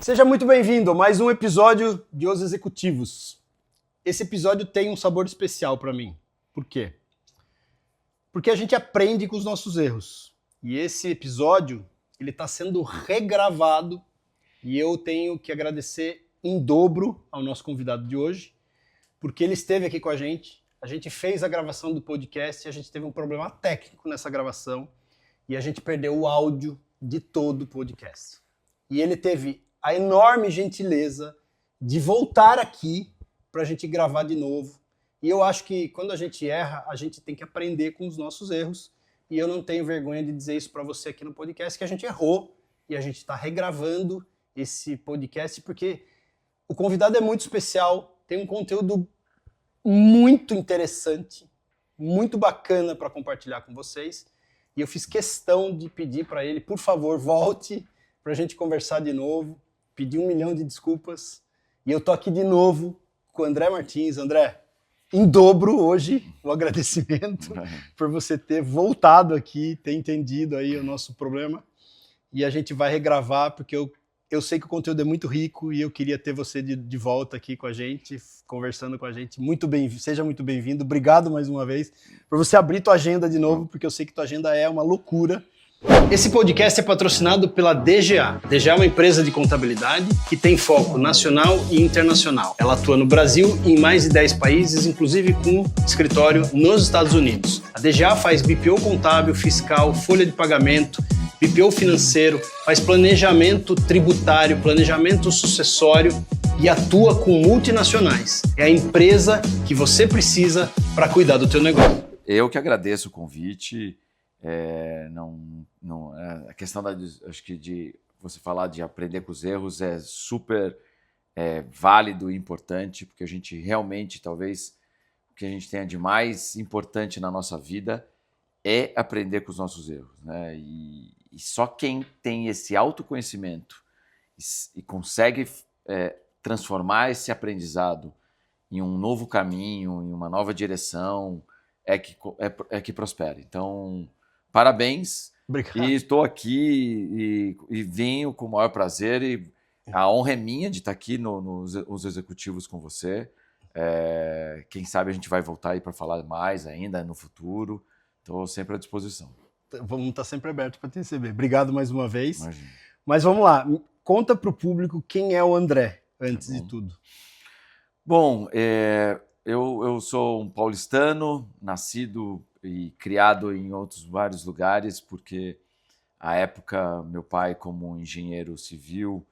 Seja muito bem-vindo a mais um episódio de Os Executivos. Esse episódio tem um sabor especial para mim. Por quê? Porque a gente aprende com os nossos erros. E esse episódio, ele está sendo regravado e eu tenho que agradecer em dobro ao nosso convidado de hoje, porque ele esteve aqui com a gente fez a gravação do podcast e a gente teve um problema técnico nessa gravação e a gente perdeu o áudio de todo o podcast. E ele teve a enorme gentileza de voltar aqui para a gente gravar de novo. E eu acho que quando a gente erra, a gente tem que aprender com os nossos erros. E eu não tenho vergonha de dizer isso para você aqui no podcast, que a gente errou e a gente está regravando esse podcast porque o convidado é muito especial, tem um conteúdo muito interessante, muito bacana para compartilhar com vocês. E eu fiz questão de pedir para ele, por favor, volte para a gente conversar de novo. Pedi 1 milhão de desculpas. E eu tô aqui de novo com o André Martins. André, em dobro hoje o agradecimento por você ter voltado aqui, ter entendido aí o nosso problema. E a gente vai regravar, porque eu sei que o conteúdo é muito rico e eu queria ter você de volta aqui com a gente, conversando com a gente. Muito bem, seja muito bem-vindo. Obrigado mais uma vez por você abrir tua agenda de novo, porque eu sei que tua agenda é uma loucura. Esse podcast é patrocinado pela DGA. DGA é uma empresa de contabilidade que tem foco nacional e internacional. Ela atua no Brasil e em mais de 10 países, inclusive com escritório nos Estados Unidos. A DGA faz BPO contábil, fiscal, folha de pagamento, BPO financeiro, faz planejamento tributário, planejamento sucessório e atua com multinacionais. É a empresa que você precisa para cuidar do teu negócio. Eu que agradeço o convite. A questão acho que de você falar de aprender com os erros é super válido e importante, porque a gente realmente, talvez, o que a gente tenha de mais importante na nossa vida é aprender com os nossos erros, né? E só quem tem esse autoconhecimento e consegue transformar esse aprendizado em um novo caminho, em uma nova direção, é que prospera. Então, parabéns. Obrigado. E estou aqui e venho com o maior prazer. E a honra é minha de estar aqui nos executivos com você. Quem sabe a gente vai voltar aí para falar mais ainda no futuro. Estou sempre à disposição. Vamos estar sempre abertos para te receber. Obrigado mais uma vez. Imagina. Mas vamos lá, conta para o público quem é o André, antes de tudo. Bom, eu sou um paulistano, nascido e criado em outros vários lugares, porque à época meu pai, como engenheiro civil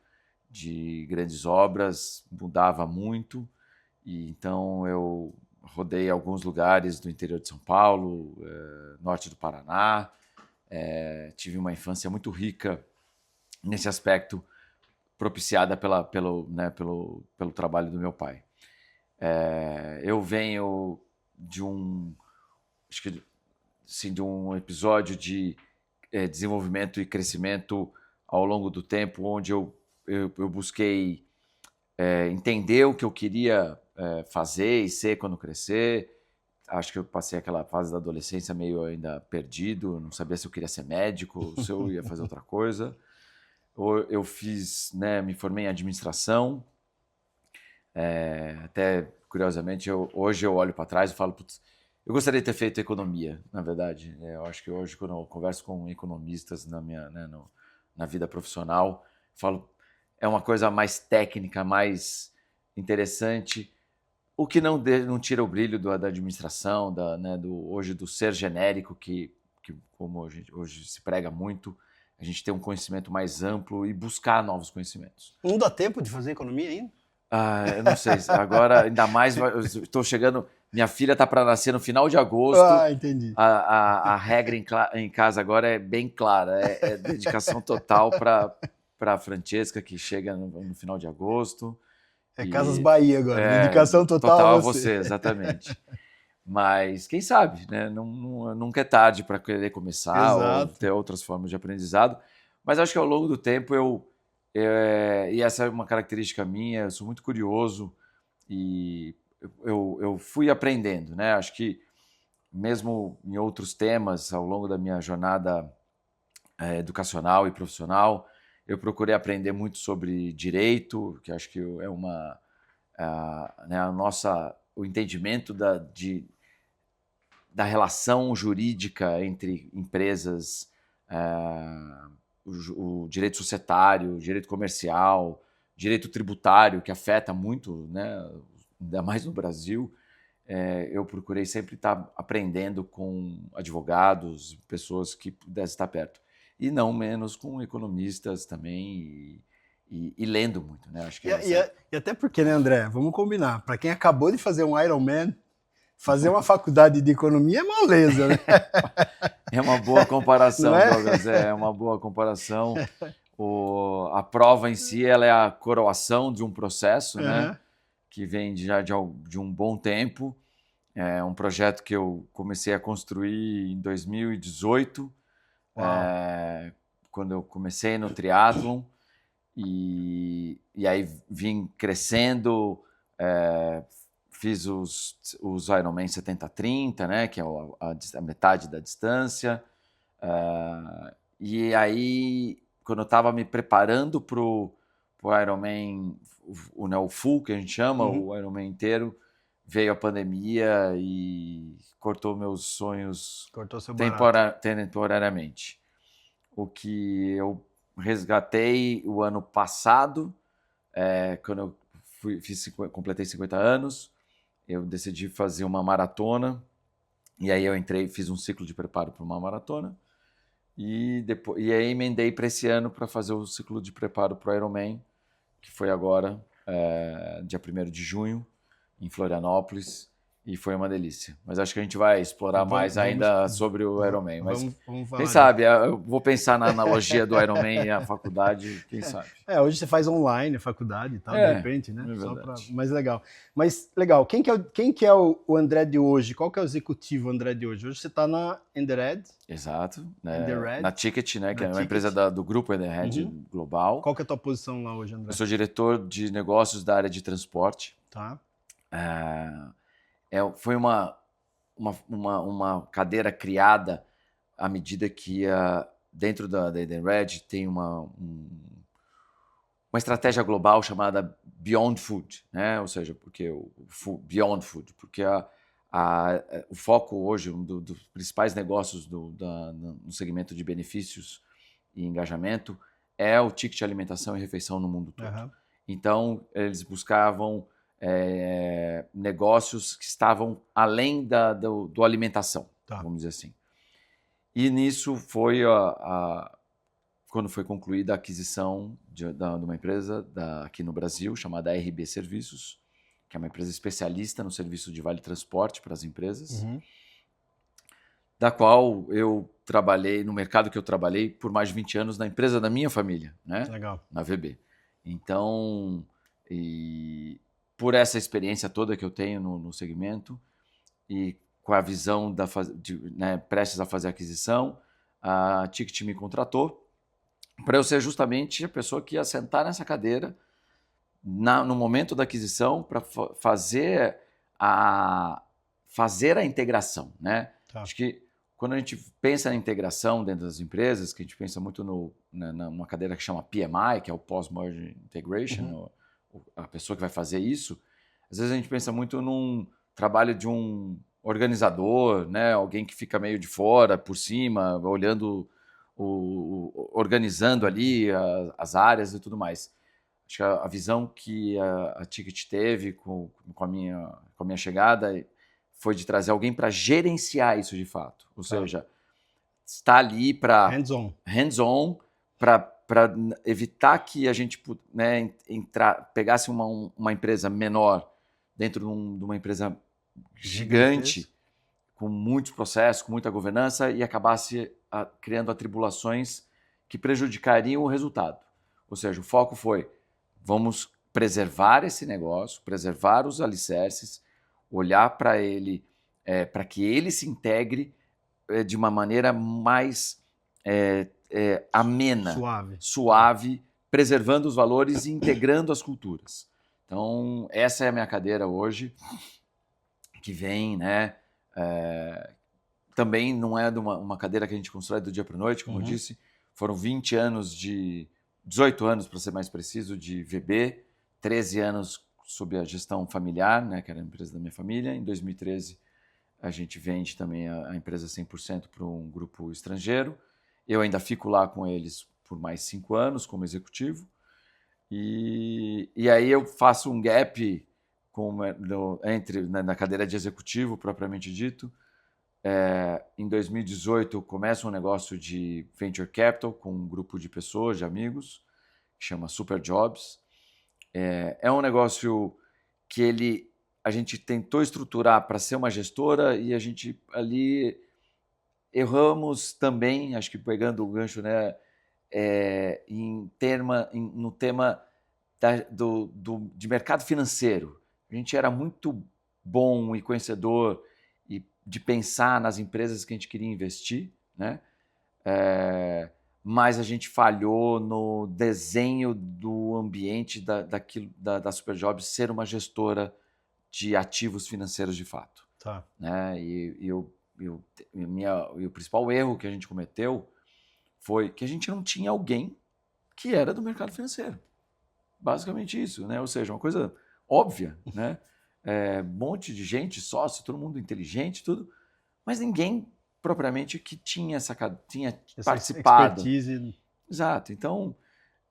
de grandes obras, mudava muito, e então eu rodei alguns lugares do interior de São Paulo, norte do Paraná, tive uma infância muito rica nesse aspecto, propiciada pelo trabalho do meu pai. Eu venho de um episódio de desenvolvimento e crescimento ao longo do tempo, onde eu busquei entender o que eu queria fazer e ser quando crescer. Acho que eu passei aquela fase da adolescência meio ainda perdido, não sabia se eu queria ser médico, se eu ia fazer outra coisa. Eu me formei em administração, até curiosamente, hoje eu olho para trás e falo, putz, eu gostaria de ter feito economia, na verdade. Eu acho que hoje, quando eu converso com economistas na vida profissional, falo, é uma coisa mais técnica, mais interessante, o que não tira o brilho da administração, hoje do ser genérico, que como hoje se prega muito, a gente tem um conhecimento mais amplo e buscar novos conhecimentos. Não dá tempo de fazer economia ainda? Eu não sei, agora ainda mais, estou chegando, minha filha está para nascer no final de agosto. Entendi. A regra em casa agora é bem clara, é dedicação total para a Francesca, que chega no final de agosto. Casas Bahia agora, dedicação total a você, exatamente. Mas quem sabe, né? Nunca é tarde para querer começar. Exato. Ou ter outras formas de aprendizado. Mas acho que ao longo do tempo e essa é uma característica minha, eu sou muito curioso e eu fui aprendendo, né? Acho que mesmo em outros temas, ao longo da minha jornada educacional e profissional, Eu procurei aprender muito sobre direito, que acho que é né, o entendimento da relação jurídica entre empresas, o direito societário, o direito comercial, direito tributário, que afeta muito, né, ainda mais no Brasil. Eu procurei sempre estar aprendendo com advogados, pessoas que pudessem estar perto. E não menos com economistas também e lendo muito, né? Acho que E até porque, né, André? Vamos combinar. Para quem acabou de fazer um Ironman, fazer uma faculdade de economia é moleza, né? é uma boa comparação, Não é? Douglas. É uma boa comparação. A prova em si, ela é a coroação de um processo, né? Uhum. Que vem já de um bom tempo. É um projeto que eu comecei a construir em 2018, quando eu comecei no triatlon, e aí vim crescendo, fiz os Ironman 70-30, né, que é a metade da distância, e aí, quando eu estava me preparando para o Ironman, o full, que a gente chama, o Ironman inteiro, veio a pandemia e cortou meus sonhos Cortou seu barato. temporariamente. O que eu resgatei o ano passado, quando eu completei 50 anos, eu decidi fazer uma maratona, e aí eu fiz um ciclo de preparo para uma maratona, e aí emendei para esse ano para fazer o ciclo de preparo para o Ironman, que foi agora, dia 1º de junho, em Florianópolis, e foi uma delícia. Mas acho que a gente vai explorar mais ainda sobre o Ironman. Mas Vamos falar quem disso. sabe? Eu vou pensar na analogia do Ironman e a faculdade, quem sabe? Hoje você faz online a faculdade e tal, de repente, né? É Só para verdade. mais legal. Mas legal, quem que é o André de hoje? Qual que é o executivo André de hoje? Hoje você está na Endered. Exato. Endered. Na Ticket, né, que Na é uma Ticket. empresa do grupo Endered Global. Qual que é a tua posição lá hoje, André? Eu sou diretor de negócios da área de transporte. Tá. Foi uma cadeira criada à medida que dentro da Edenred tem uma estratégia global chamada Beyond Food, né? Ou seja, porque Beyond Food, porque o foco hoje, dos principais negócios no segmento de benefícios e engajamento é o ticket de alimentação e refeição no mundo todo. Uhum. Então, eles buscavam negócios que estavam além do alimentação, vamos dizer assim. E nisso foi quando foi concluída a aquisição de uma empresa aqui no Brasil, chamada RB Serviços, que é uma empresa especialista no serviço de vale transporte para as empresas, da qual eu trabalhei, no mercado que eu trabalhei por mais de 20 anos, na empresa da minha família, né? Legal. Na VB. Então, por essa experiência toda que eu tenho no segmento e com a visão prestes a fazer a aquisição, a Ticket me contratou para eu ser justamente a pessoa que ia sentar nessa cadeira no momento da aquisição para fazer a integração, né? Tá. Acho que quando a gente pensa na integração dentro das empresas, que a gente pensa muito numa cadeira que chama PMI, que é o Post-Merger Integration, a pessoa que vai fazer isso, às vezes a gente pensa muito num trabalho de um organizador, né? Alguém que fica meio de fora, por cima, olhando, organizando ali as áreas e tudo mais. Acho que a visão que a Ticket teve com a minha chegada foi de trazer alguém para gerenciar isso de fato. Ou seja, estar ali para hands-on, para evitar que a gente, né, pegasse uma empresa menor dentro de uma empresa gigante, com muitos processos, com muita governança, e acabasse criando atribulações que prejudicariam o resultado. Ou seja, o foco foi: vamos preservar esse negócio, preservar os alicerces, olhar para ele, para que ele se integre de uma maneira mais amena, suave, preservando os valores e integrando as culturas. Então, essa é a minha cadeira hoje, que vem, né? Também não é uma cadeira que a gente constrói do dia para a noite, como eu disse. Foram 20 anos de 18 anos, para ser mais preciso, de VB, 13 anos sob a gestão familiar, né, que era a empresa da minha família. Em 2013, a gente vende também a empresa 100% para um grupo estrangeiro. Eu ainda fico lá com eles por mais 5 anos como executivo. E aí eu faço um gap na cadeira de executivo, propriamente dito. Em 2018, eu começo um negócio de venture capital com um grupo de pessoas, de amigos, que chama Super Jobs. É um negócio que a gente tentou estruturar para ser uma gestora e a gente ali erramos também, acho que pegando o gancho, né, no tema de mercado financeiro. A gente era muito bom e conhecedor de pensar nas empresas que a gente queria investir, né? Mas a gente falhou no desenho do ambiente da Superjobs ser uma gestora de ativos financeiros de fato. Tá. Né? E o principal erro que a gente cometeu foi que a gente não tinha alguém que era do mercado financeiro. Basicamente isso, né? Ou seja, uma coisa óbvia, né? Um monte de gente, sócio, todo mundo inteligente, tudo, mas ninguém propriamente que tinha essa participado. Expertise. Exato. Então,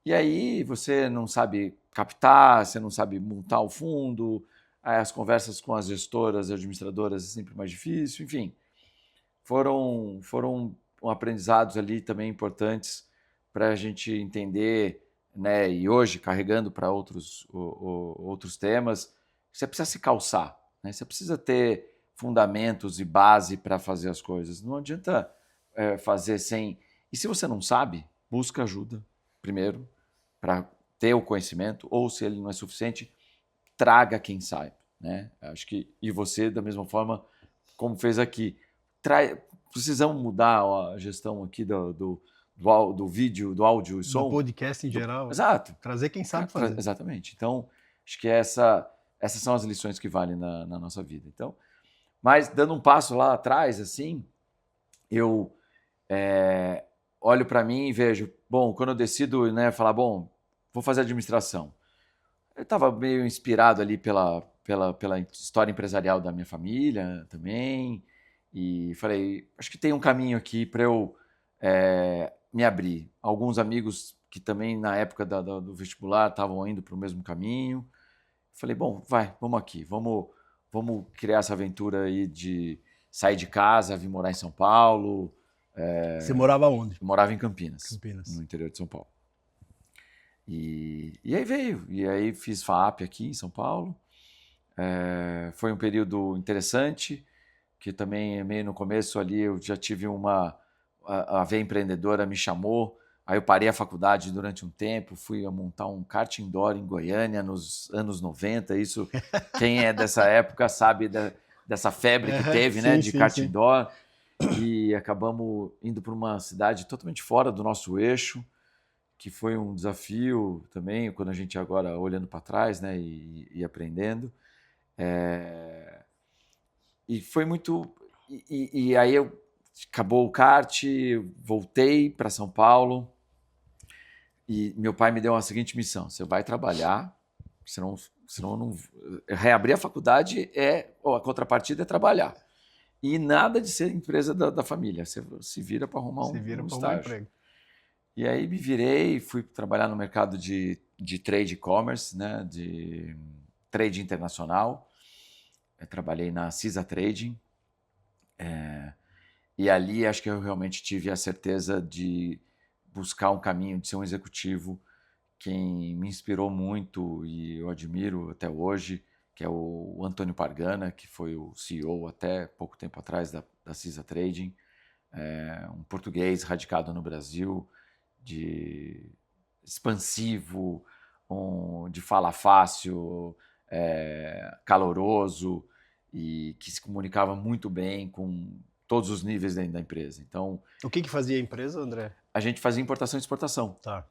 e aí você não sabe captar, você não sabe montar o fundo, as conversas com as gestoras e administradoras é sempre mais difícil, enfim. Foram aprendizados ali também importantes para a gente entender, né? E hoje, carregando para outros temas, você precisa se calçar, né? Você precisa ter fundamentos e base para fazer as coisas. Não adianta fazer sem... E se você não sabe, busca ajuda primeiro para ter o conhecimento, ou se ele não é suficiente, traga quem saiba, né? Acho que, e você, da mesma forma, como fez aqui, precisamos mudar a gestão aqui do vídeo, do áudio e som. Do podcast em geral. Exato. Trazer quem sabe fazer. Exatamente. Então, acho que essas são as lições que valem na nossa vida. Então, mas dando um passo lá atrás, assim, eu olho para mim e vejo, bom, quando eu decido, né, falar, bom, vou fazer administração. Eu estava meio inspirado ali pela história empresarial da minha família também, e falei, acho que tem um caminho aqui para eu me abrir. Alguns amigos que também na época do vestibular estavam indo para o mesmo caminho. Falei, bom, vamos aqui, vamos criar essa aventura aí de sair de casa, vir morar em São Paulo. Você morava onde? Eu morava em Campinas, Campinas, no interior de São Paulo. E aí veio, e aí fiz FAAP aqui em São Paulo. Foi um período interessante, que também meio no começo ali eu já tive a Veia Empreendedora me chamou, aí eu parei a faculdade durante um tempo, fui a montar um kart indoor em Goiânia nos anos 90, isso quem é dessa época sabe dessa febre que teve, né, de kart indoor, e acabamos indo para uma cidade totalmente fora do nosso eixo, que foi um desafio também, quando a gente agora olhando para trás, né, e aprendendo. E foi muito... E aí acabou o kart, voltei para São Paulo e meu pai me deu a seguinte missão: você vai trabalhar, senão não... Reabrir a faculdade a contrapartida é trabalhar. E nada de ser empresa da família. Você se vira para arrumar um estágio. Emprego. E aí me virei, fui trabalhar no mercado de trade e-commerce, né, de trade internacional. Eu trabalhei na CISA Trading. E ali acho que eu realmente tive a certeza de buscar um caminho de ser um executivo. Quem me inspirou muito e eu admiro até hoje, que é o Antônio Pargana, que foi o CEO até pouco tempo atrás da CISA Trading, um português radicado no Brasil, expansivo, de fala fácil, caloroso, e que se comunicava muito bem com todos os níveis dentro da empresa. Então, o que fazia a empresa, André? A gente fazia importação e exportação. Tá.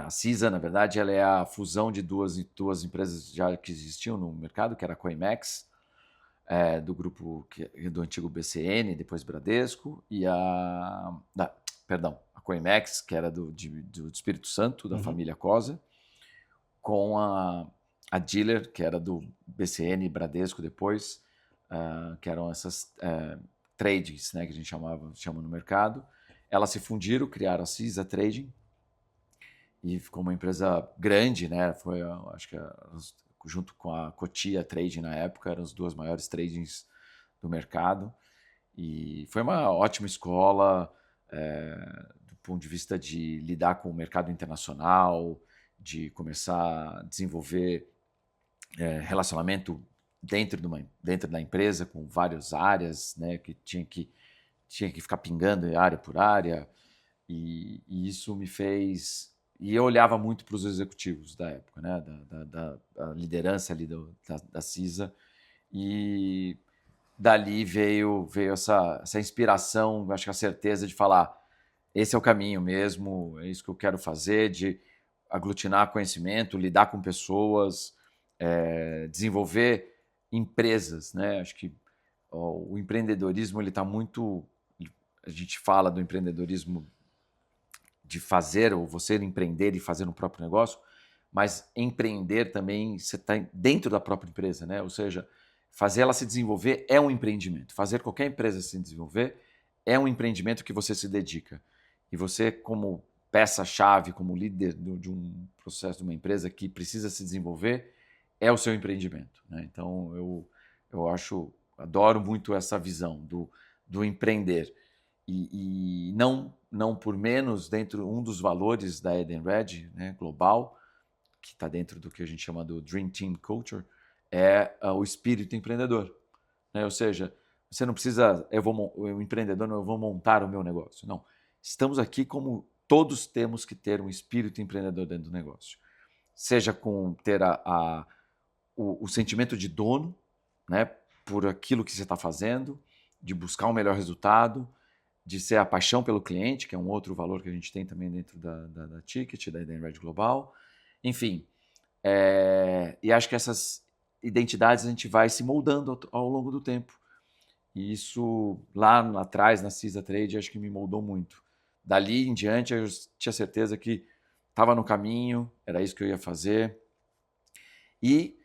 A CISA, na verdade, ela é a fusão de duas empresas já que existiam no mercado, que era a Coimex, do grupo do antigo BCN, depois Bradesco, e a Coimex, que era do Espírito Santo, da família Cosa, com a Dealer, que era do BCN, Bradesco depois, que eram essas trades, né, que a gente chama no mercado. Elas se fundiram, criaram a CISA Trading, e ficou uma empresa grande, né? Foi, acho que junto com a Cotia Trading na época, eram as duas maiores tradings do mercado. E foi uma ótima escola do ponto de vista de lidar com o mercado internacional, de começar a desenvolver relacionamento dentro da empresa com várias áreas, né? Que tinha que ficar pingando área por área. E isso me fez... E eu olhava muito para os executivos da época, né? Da liderança ali da CISA. E dali veio essa inspiração, acho que a certeza de falar, esse é o caminho mesmo, é isso que eu quero fazer, de aglutinar conhecimento, lidar com pessoas, desenvolver empresas, né? Acho que o empreendedorismo, ele está muito... A gente fala do empreendedorismo de fazer, ou você empreender e fazer um próprio negócio, mas empreender também, você está dentro da própria empresa, né? Ou seja, fazer ela se desenvolver é um empreendimento. Fazer qualquer empresa se desenvolver é um empreendimento que você se dedica. E você, como peça-chave, como líder de um processo, de uma empresa que precisa se desenvolver, é o seu empreendimento, né? Então, eu adoro muito essa visão do empreender. E não por menos, dentro um dos valores da Edenred, né, global, que está dentro do que a gente chama do Dream Team Culture, é o espírito empreendedor, né? Ou seja, você não precisa, o empreendedor, não, eu vou montar o meu negócio. Não, estamos aqui como todos temos que ter um espírito empreendedor dentro do negócio. Seja com ter o sentimento de dono, né, por aquilo que você está fazendo, de buscar um melhor resultado, de ser a paixão pelo cliente, que é um outro valor que a gente tem também dentro da Ticket, da Edenred Global. Enfim, e acho que essas identidades a gente vai se moldando ao longo do tempo. E isso, lá atrás, na CISA Trade, acho que me moldou muito. Dali em diante, eu tinha certeza que estava no caminho, era isso que eu ia fazer. E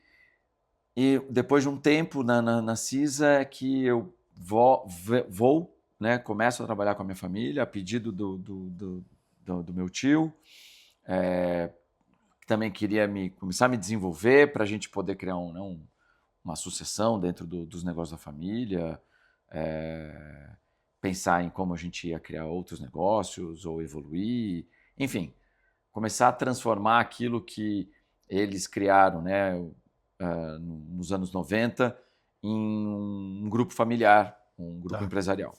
depois de um tempo na CISA, é que eu vou, né, começo a trabalhar com a minha família, a pedido do meu tio, que também queria começar a me desenvolver para a gente poder criar uma sucessão dentro dos negócios da família, pensar em como a gente ia criar outros negócios ou evoluir, enfim, começar a transformar aquilo que eles criaram, né, nos anos 90 em um grupo familiar, um grupo empresarial.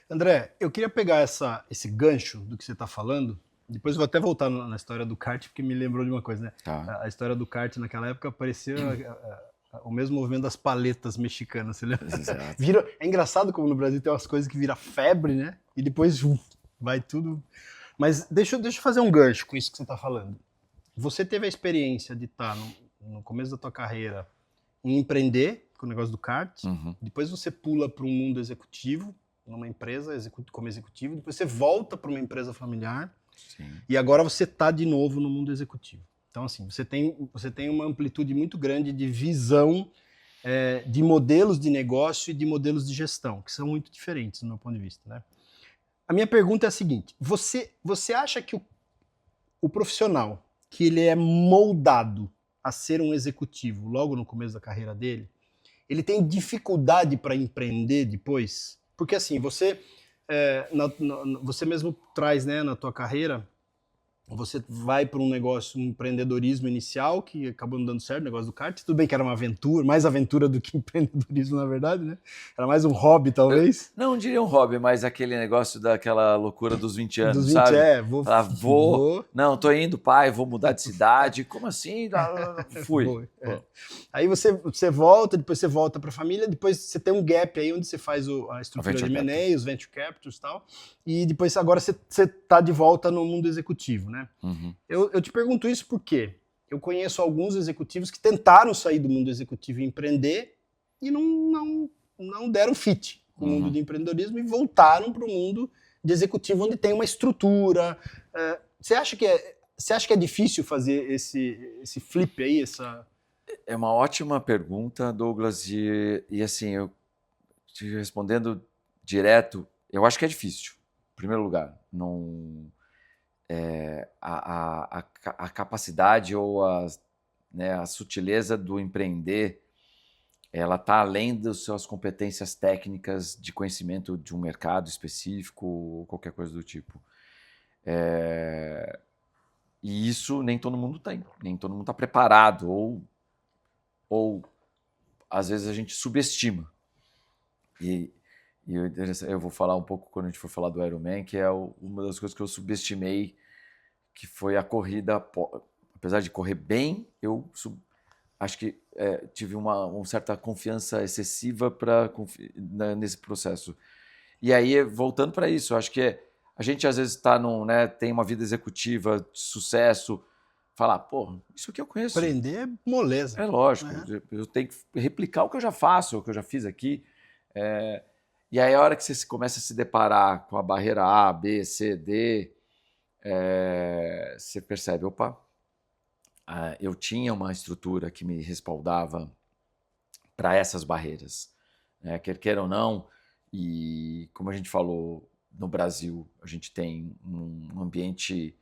André, eu queria pegar esse gancho do que você está falando, depois eu vou até voltar na história do kart, porque me lembrou de uma coisa, né? Tá. A história do kart naquela época parecia o mesmo movimento das paletas mexicanas, você lembra? Exato. É engraçado como no Brasil tem umas coisas que viram febre, né? E depois vai tudo... Mas deixa eu fazer um gancho com isso que você está falando. Você teve a experiência de estar no começo da tua carreira em empreender com o negócio do kart, depois você pula para um mundo executivo, numa empresa como executivo, depois você volta para uma empresa familiar. Sim. E agora você está de novo no mundo executivo. Então, assim, você tem uma amplitude muito grande de visão de modelos de negócio e de modelos de gestão, que são muito diferentes, do meu ponto de vista, né? A minha pergunta é a seguinte: você acha que o profissional, que ele é moldado a ser um executivo logo no começo da carreira dele, ele tem dificuldade para empreender depois? Porque, assim, você mesmo traz, né, na tua carreira, você vai para um negócio, um empreendedorismo inicial, que acabou não dando certo, o negócio do kart. Tudo bem que era uma aventura, mais aventura do que empreendedorismo, na verdade, né? Era mais um hobby, talvez. Não diria um hobby, mas aquele negócio daquela loucura dos 20 anos, Dos 20, sabe? vou... Não, tô indo, pai, vou mudar de cidade. Como assim? Fui. Aí você volta, depois você volta para a família, depois você tem um gap aí onde você faz a estrutura de M&A, os venture capitals e tal, e depois agora você tá de volta no mundo executivo, né? Eu te pergunto isso porque eu conheço alguns executivos que tentaram sair do mundo executivo e empreender e não deram fit com o mundo de empreendedorismo e voltaram para o mundo de executivo onde tem uma estrutura. Você acha que é difícil fazer esse flip aí, essa... É uma ótima pergunta, Douglas, e assim, eu te respondendo direto, eu acho que é difícil, em primeiro lugar. Não, a capacidade ou a sutileza do empreender, ela está além das suas competências técnicas de conhecimento de um mercado específico ou qualquer coisa do tipo. E isso nem todo mundo tem, nem todo mundo está preparado, ou às vezes a gente subestima. E eu vou falar um pouco quando a gente for falar do Ironman, que é uma das coisas que eu subestimei, que foi a corrida. Apesar de correr bem, eu acho que tive uma certa confiança excessiva nesse processo. E aí, voltando para isso, eu acho que a gente às vezes tem uma vida executiva de sucesso, falar, pô, isso aqui eu conheço. Aprender é moleza. É lógico, eu tenho que replicar o que eu já faço, o que eu já fiz aqui. E aí, a hora que você começa a se deparar com a barreira A, B, C, D, você percebe, opa, eu tinha uma estrutura que me respaldava para essas barreiras, quer queira ou não. E como a gente falou, no Brasil, a gente tem um ambiente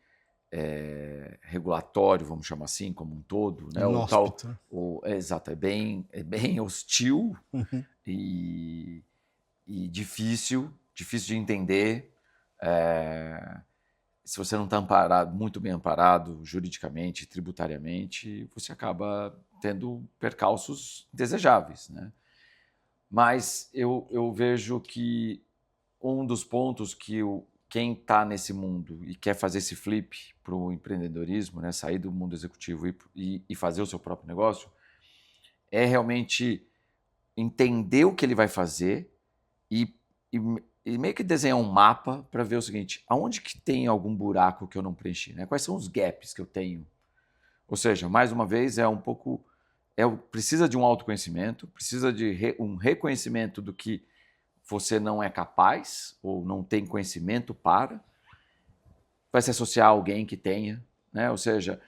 regulatório, vamos chamar assim, como um todo, né? Exato, é bem hostil e difícil de entender. Se você não está muito bem amparado juridicamente, tributariamente, você acaba tendo percalços indesejáveis, né? Mas eu vejo que um dos pontos que quem está nesse mundo e quer fazer esse flip para o empreendedorismo, né, sair do mundo executivo e fazer o seu próprio negócio, é realmente entender o que ele vai fazer e meio que desenhar um mapa para ver o seguinte, aonde que tem algum buraco que eu não preenchi, né? Quais são os gaps que eu tenho? Ou seja, mais uma vez, precisa de um autoconhecimento, precisa de um reconhecimento do que você não é capaz ou não tem conhecimento para. Vai se associar a alguém que tenha, né? Ou seja,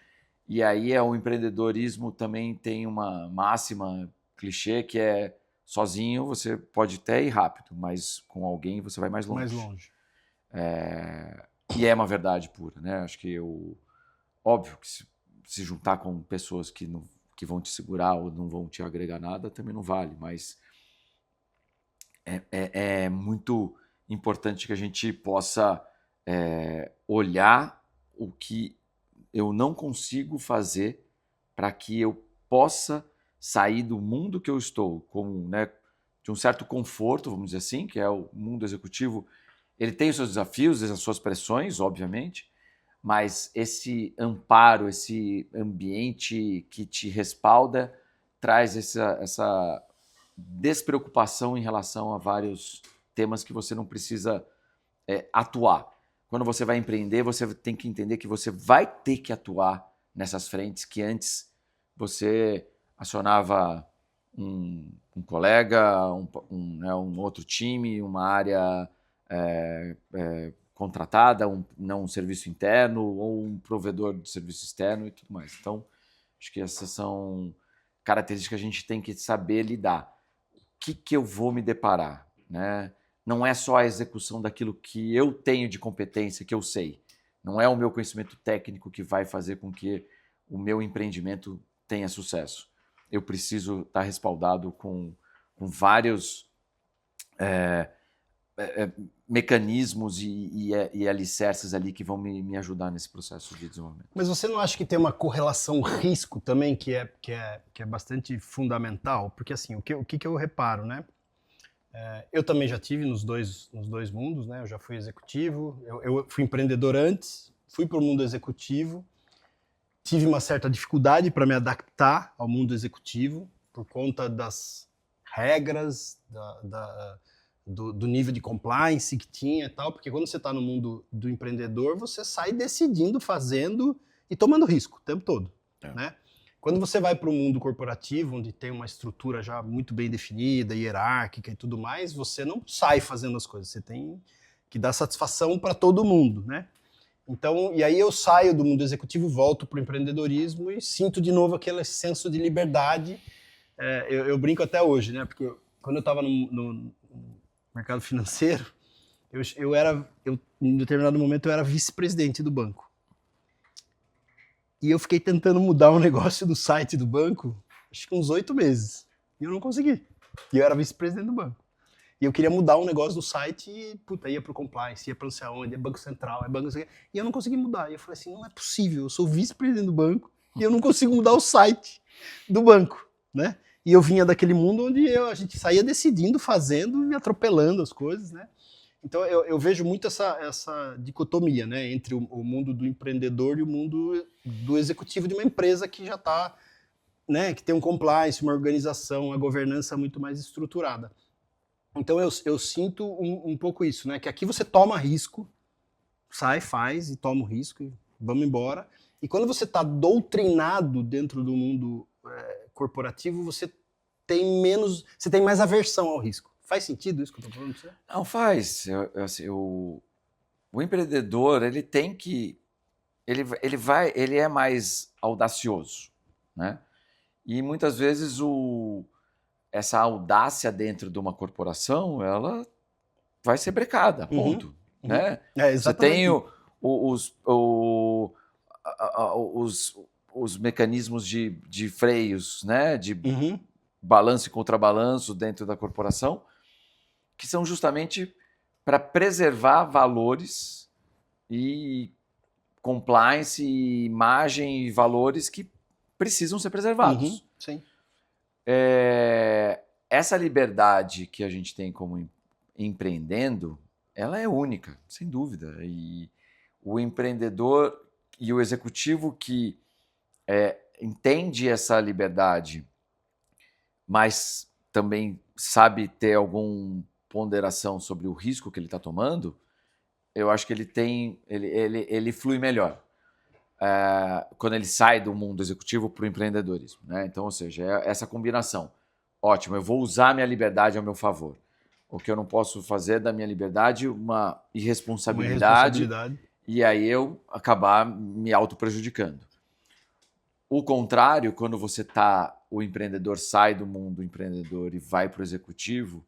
e aí o empreendedorismo também tem uma máxima clichê que é sozinho você pode até ir rápido, mas com alguém você vai mais longe. Mais longe. E é uma verdade pura, né? Acho que óbvio que se juntar com pessoas que vão te segurar ou não vão te agregar nada também não vale, mas é muito importante que a gente possa olhar o que eu não consigo fazer para que eu possa sair do mundo que eu estou, de um certo conforto, vamos dizer assim, que é o mundo executivo. Ele tem os seus desafios, as suas pressões, obviamente, mas esse amparo, esse ambiente que te respalda, traz essa despreocupação em relação a vários temas que você não precisa atuar. Quando você vai empreender, você tem que entender que você vai ter que atuar nessas frentes que antes você acionava um colega, um outro time, uma área contratada, um serviço interno ou um provedor de serviço externo e tudo mais. Então, acho que essas são características que a gente tem que saber lidar. O que eu vou me deparar, né? Não é só a execução daquilo que eu tenho de competência, que eu sei. Não é o meu conhecimento técnico que vai fazer com que o meu empreendimento tenha sucesso. Eu preciso estar respaldado com vários mecanismos e alicerces ali que vão me ajudar nesse processo de desenvolvimento. Mas você não acha que tem uma correlação risco também que é bastante fundamental? Porque assim, o que eu reparo, né? Eu também já tive nos dois mundos, né? Eu já fui executivo, eu fui empreendedor antes, fui para o mundo executivo, tive uma certa dificuldade para me adaptar ao mundo executivo por conta das regras, do nível de compliance que tinha e tal, porque quando você está no mundo do empreendedor, você sai decidindo, fazendo e tomando risco o tempo todo, né? Quando você vai para o mundo corporativo, onde tem uma estrutura já muito bem definida, hierárquica e tudo mais, você não sai fazendo as coisas, você tem que dá satisfação para todo mundo, né? Então, e aí eu saio do mundo executivo, volto para o empreendedorismo e sinto de novo aquele senso de liberdade. Eu brinco até hoje, né? Porque quando eu estava no mercado financeiro, em determinado momento eu era vice-presidente do banco. E eu fiquei tentando mudar um negócio do site do banco, acho que uns 8 meses. E eu não consegui. E eu era vice-presidente do banco. E eu queria mudar um negócio do site e, ia pro compliance, ia pra não sei aonde, é Banco Central, é banco... E eu não consegui mudar. E eu falei assim, não é possível, eu sou vice-presidente do banco e eu não consigo mudar o site do banco, né? E eu vinha daquele mundo onde a gente saía decidindo, fazendo e atropelando as coisas, né? Então eu vejo muito essa dicotomia, né, entre o mundo do empreendedor e o mundo do executivo de uma empresa que já está, né, que tem um compliance, uma organização, uma governança muito mais estruturada. Então eu sinto um pouco isso, né, que aqui você toma risco, sai, faz e toma o risco e vamos embora. E quando você está doutrinado dentro do mundo corporativo, você tem mais aversão ao risco. Faz sentido isso que eu estou falando pra você? Não faz. O empreendedor, ele tem que... Ele é mais audacioso, né? E muitas vezes essa audácia dentro de uma corporação, ela vai ser brecada, ponto. Né? Você tem os mecanismos de freios, né? De balanço e contrabalanço dentro da corporação, que são justamente para preservar valores e compliance, e imagem e valores que precisam ser preservados. Sim. Essa liberdade que a gente tem como empreendendo, ela é única, sem dúvida. E o empreendedor e o executivo que entende essa liberdade, mas também sabe ter alguma ponderação sobre o risco que ele está tomando, eu acho que ele flui melhor quando ele sai do mundo executivo para o empreendedorismo, né? Então, ou seja, essa combinação. Ótimo, eu vou usar minha liberdade ao meu favor. O que eu não posso fazer da minha liberdade uma irresponsabilidade e aí eu acabar me auto-prejudicando. O contrário, quando o empreendedor sai do mundo empreendedor e vai para o executivo,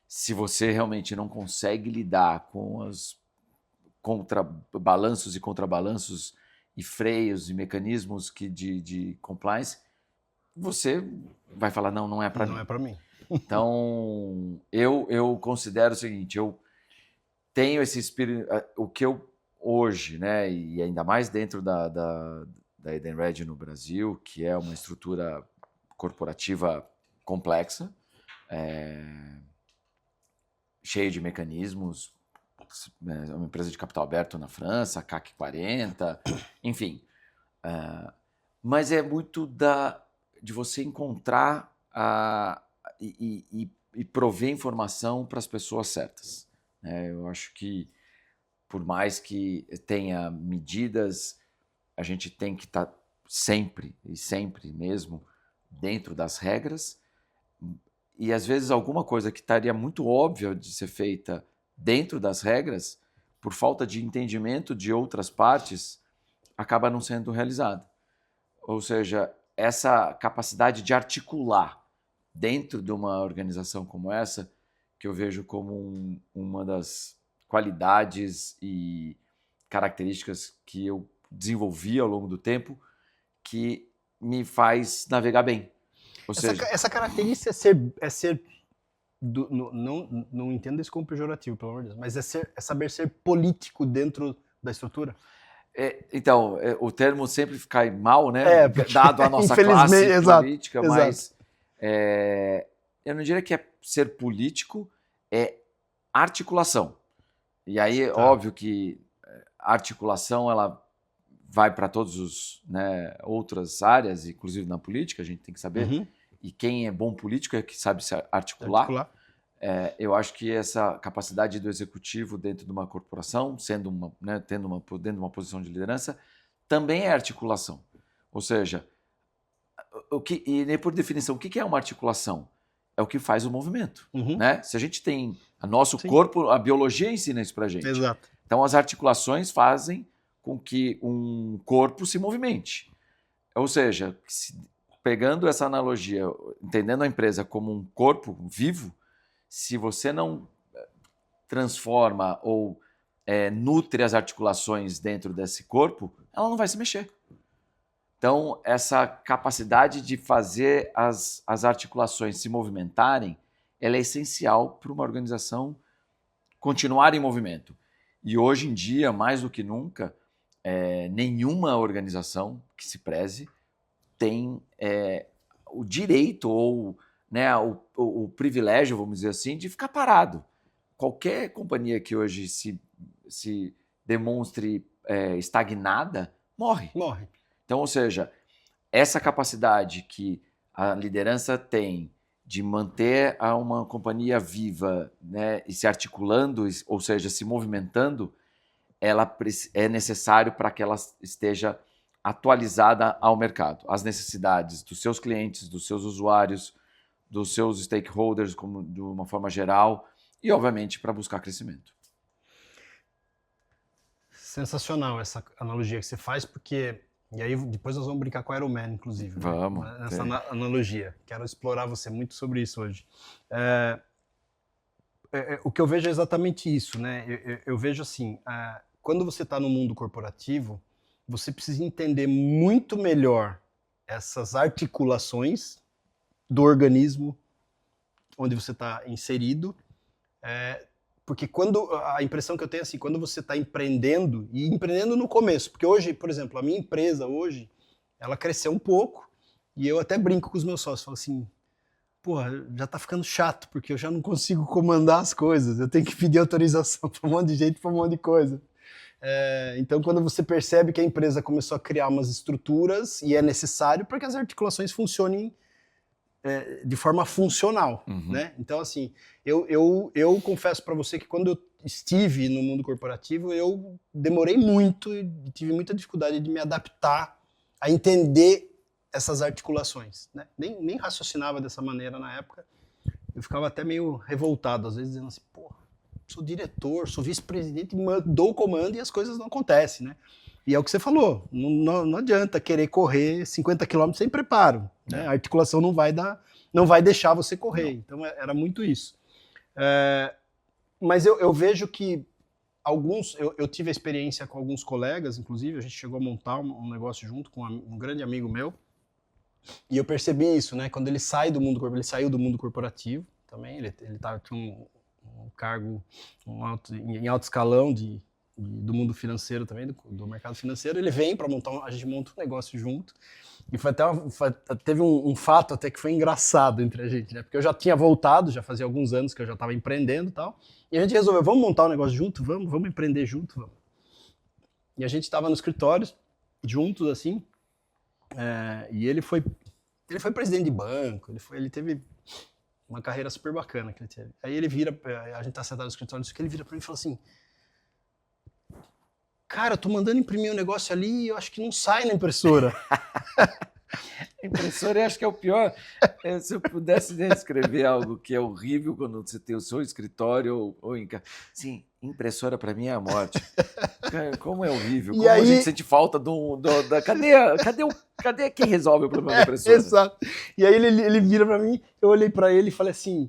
se você realmente não consegue lidar com os balanços e contrabalanços e freios e mecanismos de compliance, você vai falar, não é para mim. Não é para mim. Então, eu considero o seguinte, eu tenho esse espírito, o que eu hoje, né, e ainda mais dentro da Edenred no Brasil, que é uma estrutura corporativa complexa, cheia de mecanismos, uma empresa de capital aberto na França, CAC 40, enfim. Mas é muito de você encontrar e prover informação para as pessoas certas. Eu acho que, por mais que tenha medidas, a gente tem que estar sempre mesmo dentro das regras, e às vezes alguma coisa que estaria muito óbvia de ser feita dentro das regras, por falta de entendimento de outras partes, acaba não sendo realizada. Ou seja, essa capacidade de articular dentro de uma organização como essa, que eu vejo como uma das qualidades e características que eu desenvolvi ao longo do tempo, que me faz navegar bem. Ou seja, essa característica não entendo isso como pejorativo, pelo amor de Deus, mas é saber ser político dentro da estrutura? Então, o termo sempre fica mal, né? Dado a nossa classe política, mas eu não diria que é ser político, é articulação. E aí, óbvio que a articulação ela vai para todas as outras áreas, inclusive na política, a gente tem que saber. E quem é bom político é que sabe se articular. Eu acho que essa capacidade do executivo dentro de uma corporação, tendo uma posição de liderança, também é articulação. Ou seja, e por definição, o que é uma articulação? é o que faz o movimento, Uhum. né? Se a gente tem o nosso Sim. corpo, a biologia ensina isso pra gente. Exato. Então, as articulações fazem com que um corpo se movimente. Ou seja, pegando essa analogia, entendendo a empresa como um corpo vivo, se você não transforma ou nutre as articulações dentro desse corpo, ela não vai se mexer. Então, essa capacidade de fazer as articulações se movimentarem, ela é essencial para uma organização continuar em movimento. E hoje em dia, mais do que nunca, nenhuma organização que se preze tem o direito ou, né, o privilégio, vamos dizer assim, de ficar parado. Qualquer companhia que hoje se demonstre estagnada, morre. Morre. Então, ou seja, essa capacidade que a liderança tem de manter uma companhia viva, né, e se articulando, ou seja, se movimentando, ela é necessário para que ela esteja atualizada ao mercado, às necessidades dos seus clientes, dos seus usuários, dos seus stakeholders, como de uma forma geral, e, obviamente, para buscar crescimento. Sensacional essa analogia que você faz, porque... E aí depois nós vamos brincar com Iron Man, inclusive. Né? Vamos. Nessa analogia. Quero explorar você muito sobre isso hoje. O que eu vejo é exatamente isso, né? Eu vejo assim, quando você está no mundo corporativo, você precisa entender muito melhor essas articulações do organismo onde você está inserido, porque a impressão que eu tenho é assim, quando você está empreendendo, e empreendendo no começo, porque hoje, por exemplo, a minha empresa hoje, ela cresceu um pouco, e eu até brinco com os meus sócios, falo assim, porra, já tá ficando chato, porque eu já não consigo comandar as coisas, eu tenho que pedir autorização para um monte de gente, para um monte de coisa. Então, quando você percebe que a empresa começou a criar umas estruturas, e é necessário para que as articulações funcionem de forma funcional, né? Então, assim, eu confesso para você que quando eu estive no mundo corporativo, eu demorei muito e tive muita dificuldade de me adaptar a entender essas articulações, né? Nem raciocinava dessa maneira na época. Eu ficava até meio revoltado, às vezes, dizendo assim, pô, sou diretor, sou vice-presidente, dou o comando e as coisas não acontecem, né? E é o que você falou, não adianta querer correr 50 km sem preparo, né? A articulação não vai deixar você correr, não. Então era muito isso. Mas eu vejo que eu tive a experiência com alguns colegas, inclusive, a gente chegou a montar um negócio junto com um grande amigo meu, e eu percebi isso, né? Quando ele saiu do mundo corporativo também, ele tinha um cargo em alto escalão do mundo financeiro também, do mercado financeiro, ele vem para a gente monta um negócio junto, e teve um fato até que foi engraçado entre a gente, né? Porque eu já tinha voltado, já fazia alguns anos que eu já estava empreendendo e tal, e a gente resolveu, vamos montar um negócio junto? Vamos empreender junto? Vamos. E a gente estava no escritório, juntos assim, e ele foi presidente de banco, ele teve uma carreira super bacana que ele teve. Aí ele vira, a gente tá sentado no escritório, ele vira para mim e fala assim, cara, eu tô mandando imprimir um negócio ali e eu acho que não sai na impressora. Impressora, eu acho que é o pior. Se eu pudesse descrever algo que é horrível quando você tem o seu escritório ou em casa. Sim, impressora para mim é a morte. Como é horrível. Como a gente sente falta da... Cadê quem resolve o problema da impressora? Exato. E aí ele vira para mim, eu olhei para ele e falei assim,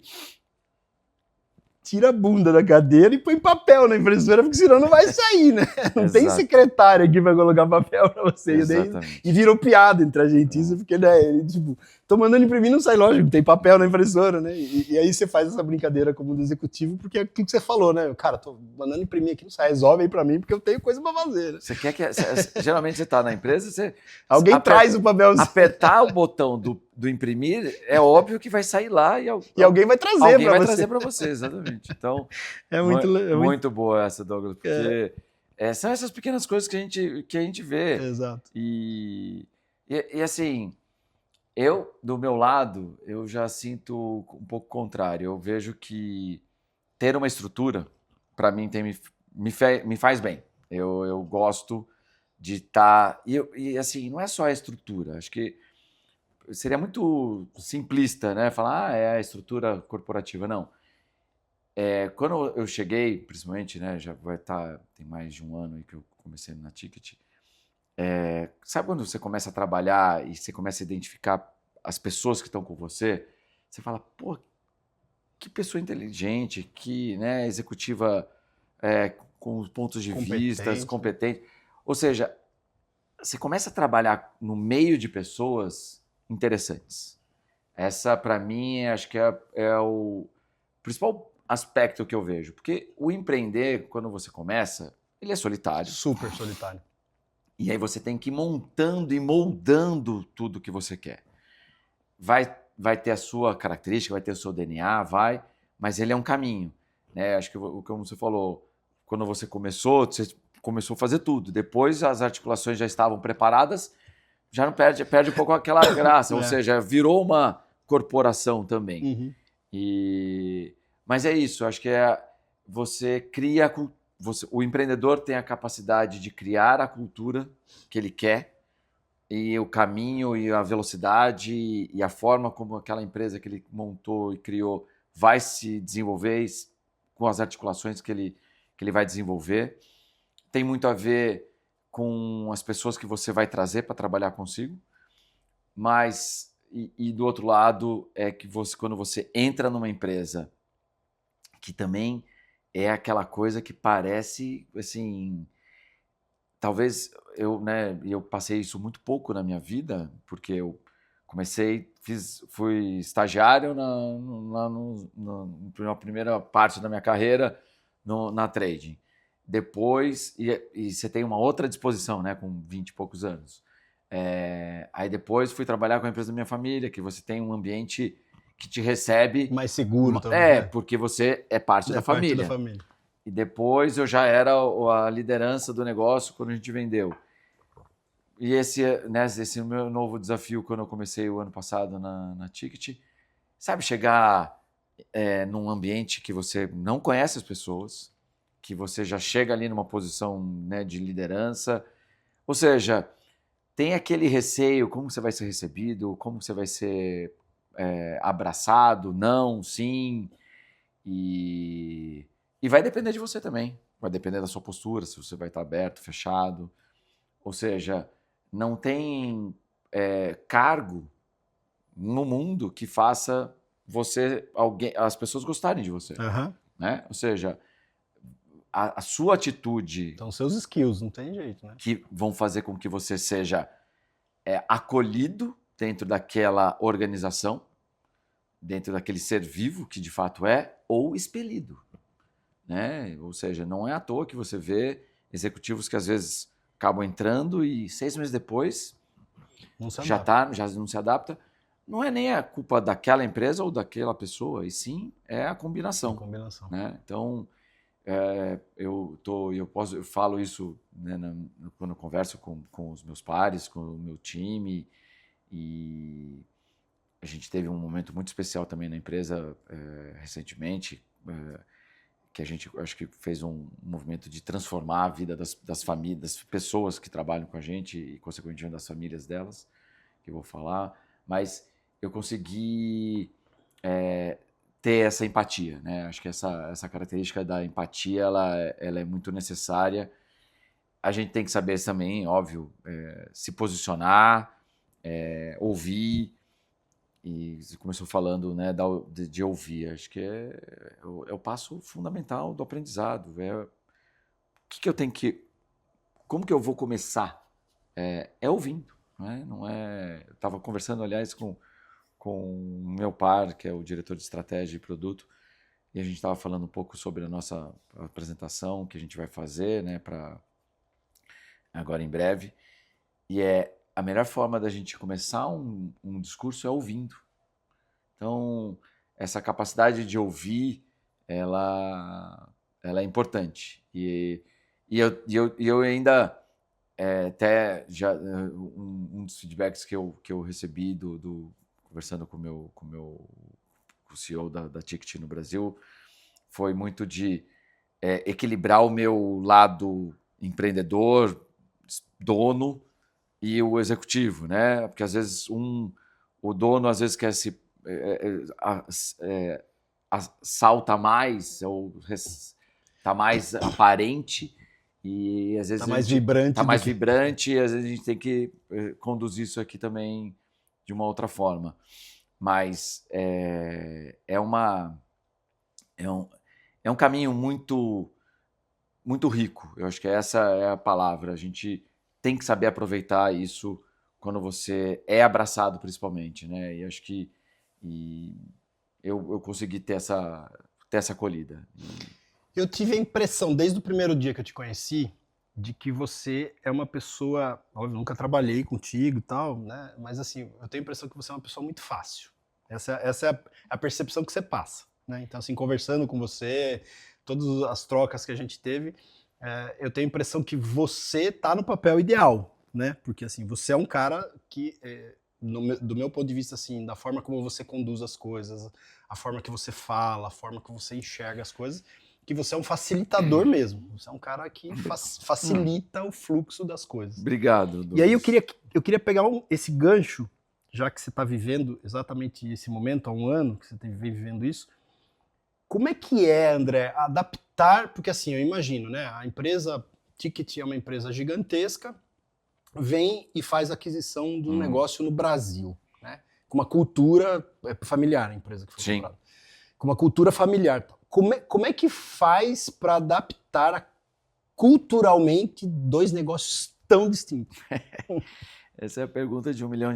tira a bunda da cadeira e põe papel na impressora, porque senão não vai sair, né? Não tem secretário aqui pra colocar papel pra você. E virou piada entre a gente isso, porque, né, ele, tipo, tô mandando imprimir, não sai, lógico, tem papel na impressora, né? E aí você faz essa brincadeira como do executivo, porque é aquilo que você falou, né? Cara, tô mandando imprimir aqui, não sai, resolve aí pra mim, porque eu tenho coisa pra fazer. Né? Você quer que... geralmente você tá na empresa, alguém traz o papel. Apertar o botão do imprimir, é óbvio que vai sair lá e alguém vai trazer alguém vai trazer para você, exatamente. Então, muito boa essa, Douglas, porque são essas pequenas coisas que a gente vê. Exato. E assim, eu, do meu lado, eu já sinto um pouco contrário. Eu vejo que ter uma estrutura, para mim, me faz bem. Eu gosto de estar... E assim, não é só a estrutura, acho que seria muito simplista, né? Falar, é a estrutura corporativa. Não. Quando eu cheguei, principalmente, né? Já tem mais de um ano aí que eu comecei na Ticket. Sabe quando você começa a trabalhar e você começa a identificar as pessoas que estão com você? Você fala, pô, que pessoa inteligente, que, né, executiva com pontos de vista, competente. Ou seja, você começa a trabalhar no meio de pessoas interessantes. Essa, para mim, acho que é o principal aspecto que eu vejo. Porque o empreender, quando você começa, ele é solitário. Super solitário. E aí você tem que ir montando e moldando tudo que você quer. Vai ter a sua característica, vai ter o seu DNA, mas ele é um caminho. Né? Acho que, como você falou, quando você começou a fazer tudo. Depois as articulações já estavam preparadas, já não perde um pouco aquela graça. Ou seja, virou uma corporação também. Mas é isso, acho que você cria... o empreendedor tem a capacidade de criar a cultura que ele quer, e o caminho e a velocidade e a forma como aquela empresa que ele montou e criou vai se desenvolver com as articulações que ele vai desenvolver. Tem muito a ver com as pessoas que você vai trazer para trabalhar consigo, mas e do outro lado é que quando você entra numa empresa que também é aquela coisa que parece assim, talvez eu passei isso muito pouco na minha vida, porque eu fui estagiário na primeira parte da minha carreira na trading. Depois, e você tem uma outra disposição, né, com 20 e poucos anos. Aí depois fui trabalhar com a empresa da minha família, que você tem um ambiente que te recebe... mais seguro também. Porque você é parte da família. E depois eu já era a liderança do negócio quando a gente vendeu. E esse meu novo desafio, quando eu comecei o ano passado na Ticket, sabe, chegar num ambiente que você não conhece as pessoas, que você já chega ali numa posição, né, de liderança. Ou seja, tem aquele receio, como você vai ser recebido, como você vai ser abraçado, não, sim. E vai depender de você também. Vai depender da sua postura, se você vai estar aberto, fechado. Ou seja, não tem cargo no mundo que faça as pessoas gostarem de você. Né? Ou seja, a sua atitude... Então, seus skills, não tem jeito, né? Que vão fazer com que você seja acolhido dentro daquela organização, dentro daquele ser vivo que de fato ou expelido. Né? Ou seja, não é à toa que você vê executivos que às vezes acabam entrando e 6 meses depois já não se adapta. Não é nem a culpa daquela empresa ou daquela pessoa, e sim é a combinação. Né? Então, eu falo isso, né, quando eu converso com os meus pares, com o meu time, e a gente teve um momento muito especial também na empresa recentemente, que a gente acho que fez um movimento de transformar a vida das famílias, das pessoas que trabalham com a gente e, consequentemente, das famílias delas, que eu vou falar, mas eu consegui ter essa empatia, né? Acho que essa característica da empatia, ela é muito necessária. A gente tem que saber também, óbvio, se posicionar, ouvir. E você começou falando, né, de ouvir. Acho que é o passo fundamental do aprendizado. Como que eu vou começar? Ouvindo. Né? Não é... Eu estava conversando, aliás, com o meu par, que é o diretor de estratégia e produto, e a gente estava falando um pouco sobre a nossa apresentação que a gente vai fazer, né, para agora em breve. E a melhor forma da gente começar um discurso é ouvindo. Então, essa capacidade de ouvir, ela é importante. E eu ainda, até já, um dos feedbacks que eu recebi conversando com o CEO da Ticket no Brasil, foi muito de equilibrar o meu lado empreendedor, dono, e o executivo, né? Porque às vezes um o dono às vezes quer se salta mais, ou está mais aparente, e às vezes Tá mais vibrante. Está mais vibrante, e às vezes a gente tem que conduzir isso aqui também de uma outra forma. Mas é um caminho muito, muito rico. Eu acho que essa é a palavra. A gente tem que saber aproveitar isso quando você é abraçado, principalmente, né? E acho que eu consegui ter essa acolhida. Eu tive a impressão, desde o primeiro dia que eu te conheci, de que você é uma pessoa... Óbvio, nunca trabalhei contigo e tal, né? Mas assim, eu tenho a impressão que você é uma pessoa muito fácil. Essa é a percepção que você passa, né? Então, assim, conversando com você, todas as trocas que a gente teve, eu tenho a impressão que você tá no papel ideal, né? Porque, assim, você é um cara que... do meu ponto de vista, assim, da forma como você conduz as coisas, a forma que você fala, a forma que você enxerga as coisas, que você é um facilitador mesmo. Você é um cara que facilita o fluxo das coisas. Obrigado, Douglas. E aí eu queria pegar esse gancho, já que você está vivendo exatamente esse momento, há um ano que você vem vivendo isso. Como é que é, André, adaptar, porque assim, eu imagino, né, a empresa Ticket é uma empresa gigantesca, vem e faz aquisição de um negócio no Brasil, né? Com uma cultura familiar, a empresa que foi comprada. Com uma cultura familiar. Como é que faz para adaptar culturalmente dois negócios tão distintos? Essa é a pergunta de $1 milhão.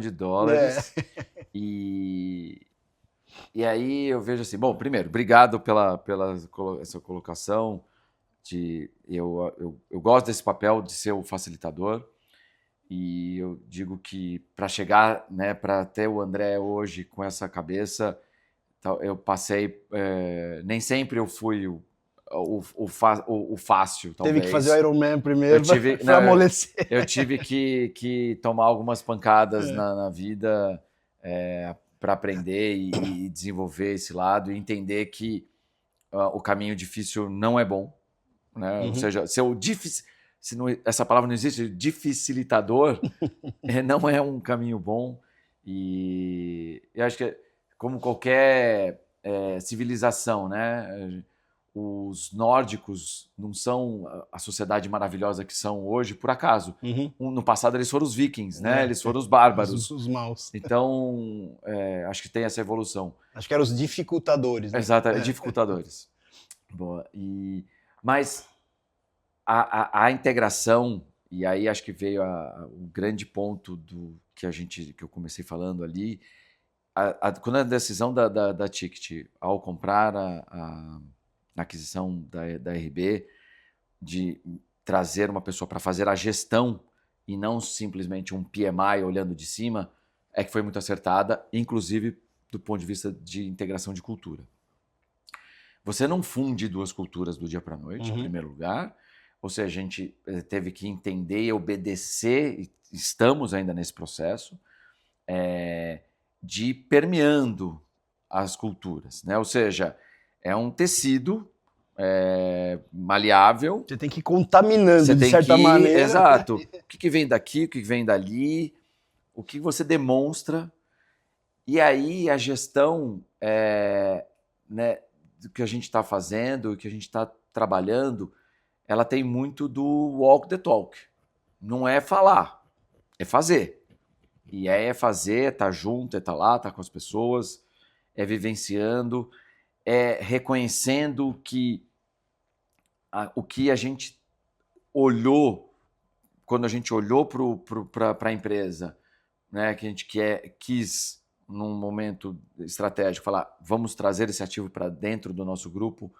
E aí eu vejo assim, bom, primeiro, obrigado pela essa colocação. Eu gosto desse papel de ser o facilitador. E eu digo que para chegar, né, para ter o André hoje com essa cabeça, eu passei, nem sempre eu fui o fácil, talvez. Teve que fazer o Iron Man primeiro para amolecer. Eu tive que tomar algumas pancadas na vida para aprender e desenvolver esse lado e entender que o caminho difícil não é bom, né? Ou seja, essa palavra não existe, dificilitador não é um caminho bom. E eu acho que, como qualquer civilização, né? Os nórdicos não são a sociedade maravilhosa que são hoje por acaso. No passado eles foram os vikings, né? Eles foram os bárbaros. Os maus. Então, acho que tem essa evolução. Acho que eram os dificultadores. Né? Exato, dificultadores. Boa. Mas a integração, e aí acho que veio o grande ponto que eu comecei falando ali, quando a decisão da Ticket, ao comprar a aquisição da RB, de trazer uma pessoa para fazer a gestão e não simplesmente um PMI olhando de cima, é que foi muito acertada, inclusive do ponto de vista de integração de cultura. Você não funde duas culturas do dia para a noite, em primeiro lugar. Ou seja, a gente teve que entender e obedecer, e estamos ainda nesse processo, de permeando as culturas, né? Ou seja, é um tecido maleável. Você tem que ir contaminando de certa maneira. Exato. O que vem daqui, o que vem dali, o que você demonstra. E aí a gestão né, do que a gente está fazendo, o que a gente está trabalhando, ela tem muito do walk the talk. Não é falar, é fazer. E é fazer, é estar junto, é estar lá, estar com as pessoas, é vivenciando, é reconhecendo que o que a gente olhou, quando a gente olhou para a empresa, né, que a gente quis, num momento estratégico, falar, vamos trazer esse ativo para dentro do nosso grupo,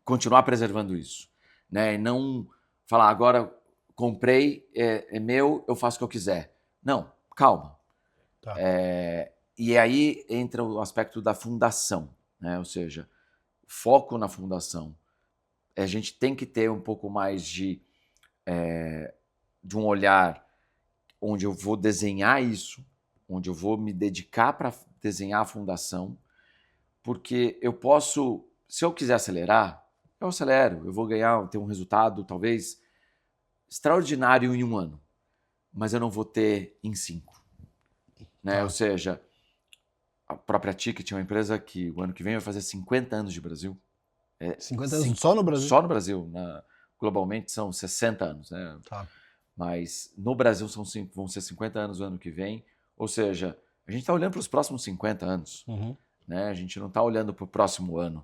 continuar preservando isso. Né? E não falar, agora comprei, é meu, eu faço o que eu quiser. Não, calma. Tá. E aí entra o aspecto da fundação, né? Ou seja, foco na fundação. A gente tem que ter um pouco mais de um olhar onde eu vou desenhar isso, onde eu vou me dedicar para desenhar a fundação, porque eu posso, se eu quiser acelerar, eu acelero, eu vou ter um resultado talvez extraordinário em 1 ano, mas eu não vou ter em 5. né? Tá. Ou seja, a própria Ticket é uma empresa que o ano que vem vai fazer 50 anos de Brasil. 50 anos só no Brasil? Só no Brasil. Globalmente são 60 anos, né? Tá. Mas no Brasil vão ser 50 anos o ano que vem. Ou seja, a gente está olhando para os próximos 50 anos. Uhum. Né? A gente não está olhando para o próximo ano.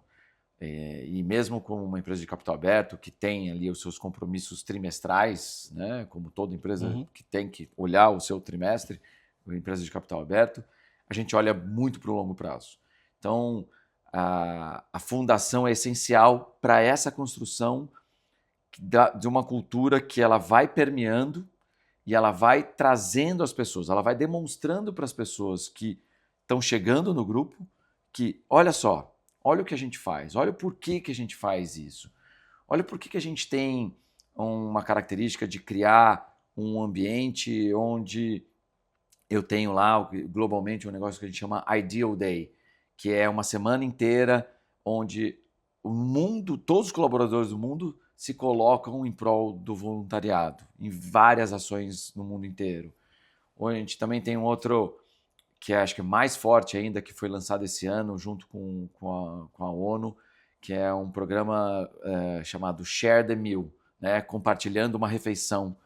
E mesmo com uma empresa de capital aberto, que tem ali os seus compromissos trimestrais, né? Como toda empresa que tem que olhar o seu trimestre, uma empresa de capital aberto, a gente olha muito para o longo prazo. Então, a fundação é essencial para essa construção de uma cultura que ela vai permeando e ela vai trazendo as pessoas, ela vai demonstrando para as pessoas que estão chegando no grupo que, olha só, olha o que a gente faz, olha o porquê que a gente faz isso, olha por que a gente tem uma característica de criar um ambiente onde eu tenho lá, globalmente, um negócio que a gente chama Ideal Day, que é uma semana inteira onde o mundo, todos os colaboradores do mundo se colocam em prol do voluntariado, em várias ações no mundo inteiro. Ou a gente também tem um outro, que acho que é mais forte ainda, que foi lançado esse ano, junto com a ONU, que é um programa chamado Share the Meal, né? Compartilhando uma refeição.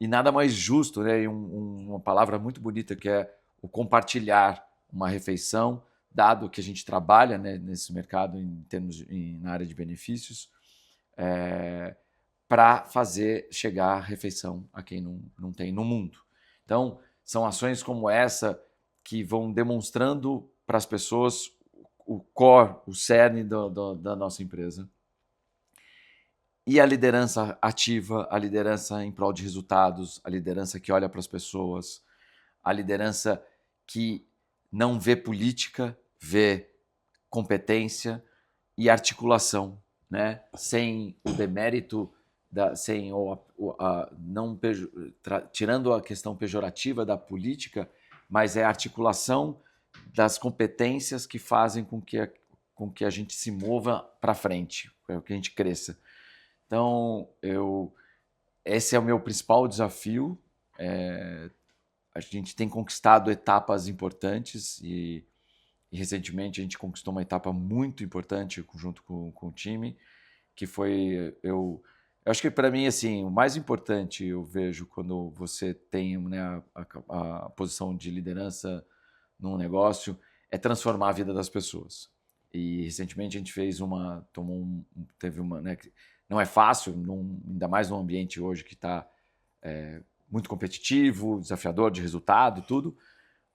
E nada mais justo, né? E uma palavra muito bonita que é o compartilhar uma refeição, dado que a gente trabalha, né, nesse mercado na área de benefícios, para fazer chegar a refeição a quem não tem no mundo. Então, são ações como essa que vão demonstrando para as pessoas o core, o cerne da nossa empresa. E a liderança ativa, a liderança em prol de resultados, a liderança que olha para as pessoas, a liderança que não vê política, vê competência e articulação, né? Sem o demérito, tirando a questão pejorativa da política, mas é a articulação das competências que fazem com que a gente se mova para frente, que a gente cresça. Então, esse é o meu principal desafio. A gente tem conquistado etapas importantes e recentemente a gente conquistou uma etapa muito importante junto com o time, que foi... Eu acho que para mim, assim, o mais importante eu vejo quando você tem, né, a posição de liderança num negócio é transformar a vida das pessoas. E recentemente a gente teve uma, né, não é fácil, ainda mais num ambiente hoje que está muito competitivo, desafiador de resultado e tudo,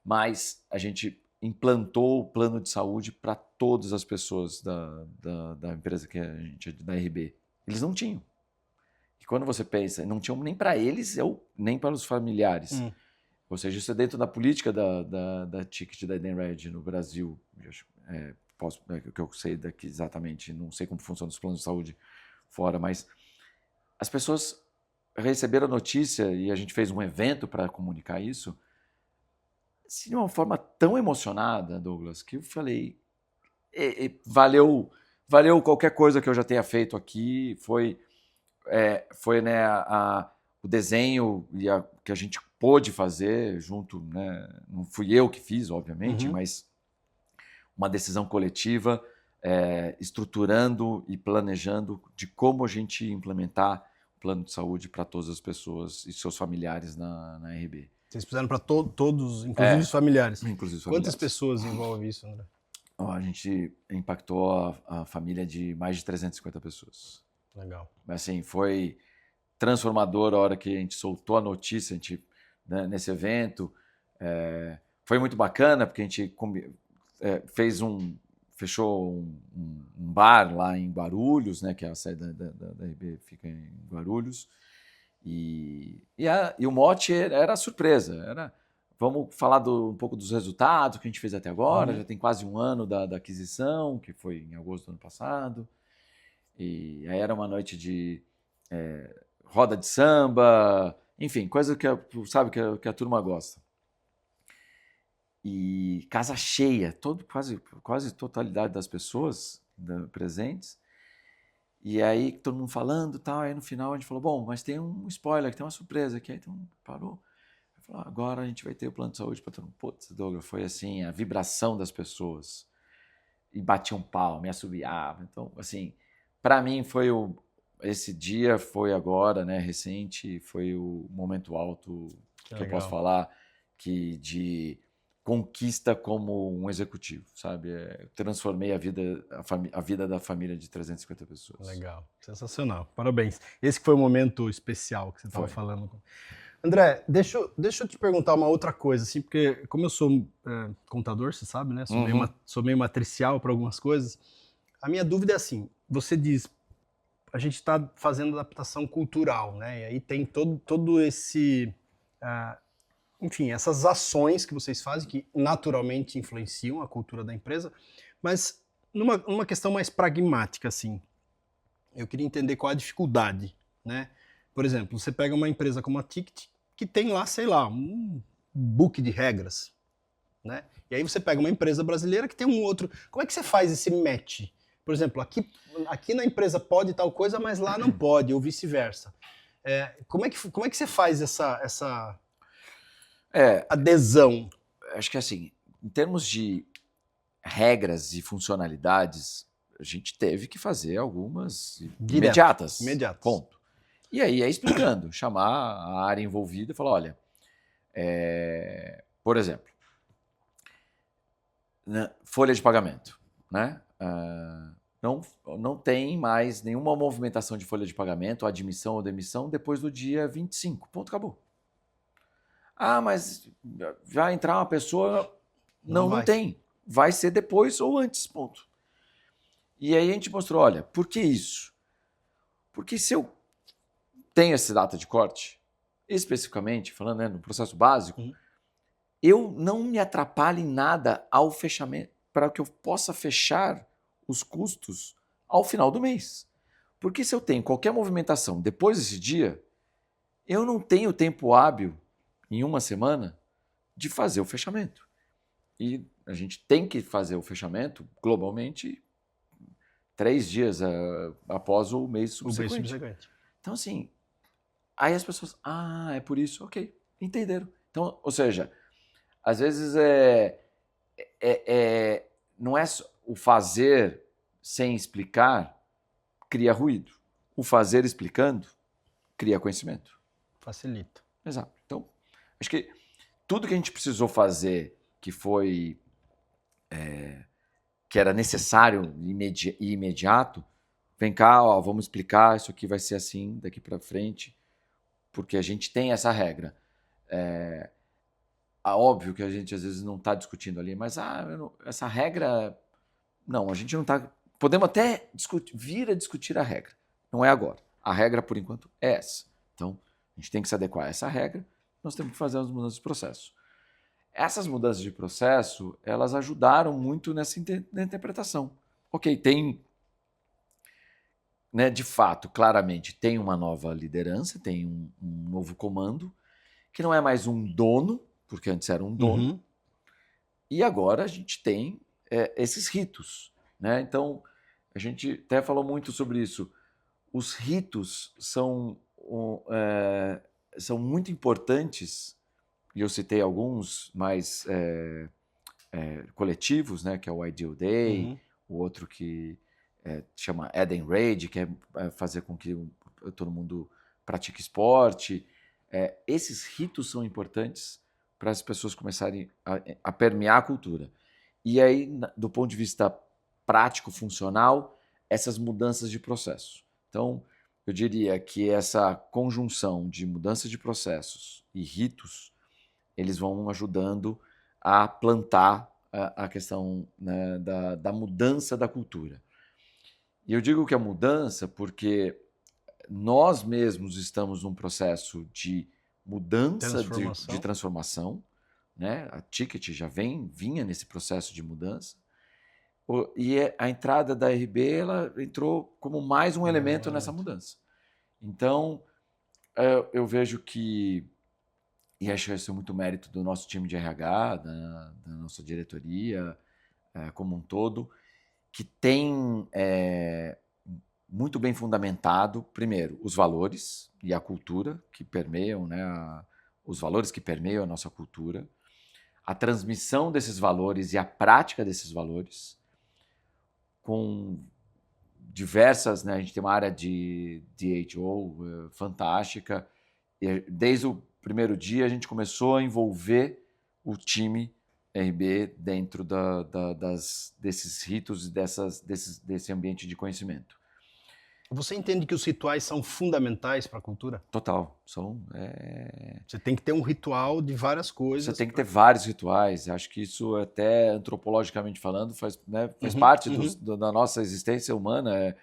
mas a gente implantou o plano de saúde para todas as pessoas da empresa que a gente da RB. Eles não tinham. E quando você pensa, não tinham nem para eles, nem para os familiares. Ou seja, isso é dentro da política da Ticket, da Edenred no Brasil. Que eu sei daqui exatamente, não sei como funcionam os planos de saúde fora, mas as pessoas receberam a notícia e a gente fez um evento para comunicar isso assim, de uma forma tão emocionada, Douglas, que eu falei, valeu qualquer coisa que eu já tenha feito aqui, foi né, o desenho que a gente pôde fazer junto, né, não fui eu que fiz, obviamente, mas uma decisão coletiva, estruturando e planejando de como a gente implementar o plano de saúde para todas as pessoas e seus familiares na RB. Vocês fizeram para todos, inclusive os familiares. Inclusive os Quantas familiares. pessoas envolve isso, André? A gente impactou a família de mais de 350 pessoas. Legal. Assim, foi transformador a hora que a gente soltou a notícia né, nesse evento. Foi muito bacana, porque a gente fechou um bar lá em Guarulhos, né, que é a sede da RB, fica em Guarulhos. E o mote era a surpresa. Vamos falar um pouco dos resultados que a gente fez até agora. Já tem quase um ano da aquisição, que foi em agosto do ano passado. E aí era uma noite de roda de samba, enfim, coisa que a turma gosta. E casa cheia, quase totalidade das pessoas presentes. E aí todo mundo falando e tal, aí no final a gente falou, bom, mas tem um spoiler, tem uma surpresa aqui, aí então parou. Falou, agora a gente vai ter o plano de saúde para todo mundo. Putz, Douglas, foi assim, a vibração das pessoas. E batiam palma, me assobiavam. Então, assim, para mim esse dia foi agora, né, recente, foi o momento alto que eu posso falar de conquista como um executivo, sabe? Eu transformei a vida da família de 350 pessoas. Legal, sensacional, parabéns. Esse que foi o momento especial que você estava Foi. falando. André, deixa eu te perguntar uma outra coisa, assim, porque como eu sou contador, você sabe, né? Sou meio matricial para algumas coisas. A minha dúvida é assim: você diz, a gente está fazendo adaptação cultural, né? E aí tem todo esse, enfim, essas ações que vocês fazem que naturalmente influenciam a cultura da empresa, mas numa questão mais pragmática, assim, eu queria entender qual a dificuldade, né? Por exemplo, você pega uma empresa como a Ticket, que tem lá, sei lá, um book de regras, né? E aí você pega uma empresa brasileira que tem um outro. Como é que você faz esse match? Por exemplo, aqui na empresa pode tal coisa, mas lá não pode, ou vice-versa. Como é que você faz essa adesão? Acho que assim, em termos de regras e funcionalidades, a gente teve que fazer algumas imediatas. Ponto. E aí é explicando, chamar a área envolvida e falar, olha, por exemplo, folha de pagamento, né? Não tem mais nenhuma movimentação de folha de pagamento, admissão ou demissão depois do dia 25. Ponto, acabou. Ah, mas vai entrar uma pessoa... Não tem. Vai ser depois ou antes, ponto. E aí a gente mostrou, olha, por que isso? Porque se eu tenho essa data de corte, especificamente, falando, né, no processo básico, eu não me atrapalho em nada ao fechamento, para que eu possa fechar os custos ao final do mês. Porque se eu tenho qualquer movimentação depois desse dia, eu não tenho tempo hábil, em uma semana, de fazer o fechamento. E a gente tem que fazer o fechamento, globalmente, 3 dias após o mês subsequente. Então, assim, aí as pessoas, é por isso, ok, entenderam. Então, ou seja, às vezes não é o fazer sem explicar cria ruído. O fazer explicando cria conhecimento. Facilita. Exato. Então, acho que tudo que a gente precisou fazer que foi que era necessário e imediato, vem cá, ó, vamos explicar, isso aqui vai ser assim daqui para frente, porque a gente tem essa regra. Óbvio que a gente às vezes não está discutindo ali, mas essa regra, não, a gente não está... Podemos até vir a discutir a regra, não é agora. A regra, por enquanto, é essa. Então, a gente tem que se adequar a essa regra, nós temos que fazer as mudanças de processo. Essas mudanças de processo, elas ajudaram muito nessa interpretação. Ok, tem, né, de fato, claramente, tem uma nova liderança, tem um novo comando, que não é mais um dono, porque antes era um dono, e agora a gente tem esses ritos, né? Então, a gente até falou muito sobre isso. Os ritos são muito importantes, e eu citei alguns mais coletivos, né, que é o Ideal Day, o outro que chama Eden Raid, que é fazer com que todo mundo pratique esporte. Esses ritos são importantes para as pessoas começarem a permear a cultura. E aí, do ponto de vista prático, funcional, essas mudanças de processo. Então, eu diria que essa conjunção de mudança de processos e ritos, eles vão ajudando a plantar a questão, né, da mudança da cultura. E eu digo que a mudança porque nós mesmos estamos num processo de mudança, de transformação, né? A Ticket já vinha nesse processo de mudança, e a entrada da RB ela entrou como mais um elemento nessa mudança. Então, eu vejo que, e acho que isso é muito mérito do nosso time de RH, da nossa diretoria como um todo, que tem muito bem fundamentado, primeiro, os valores e a cultura que permeiam, né, os valores que permeiam a nossa cultura, a transmissão desses valores e a prática desses valores, com diversas, né, a gente tem uma área de DHO fantástica, e desde o primeiro dia a gente começou a envolver o time RB dentro desses ritos e desse ambiente de conhecimento. Você entende que os rituais são fundamentais para a cultura? Total. Você tem que ter um ritual de várias coisas. Você tem que ter vários rituais. Acho que isso, até antropologicamente falando, faz parte da nossa existência humana.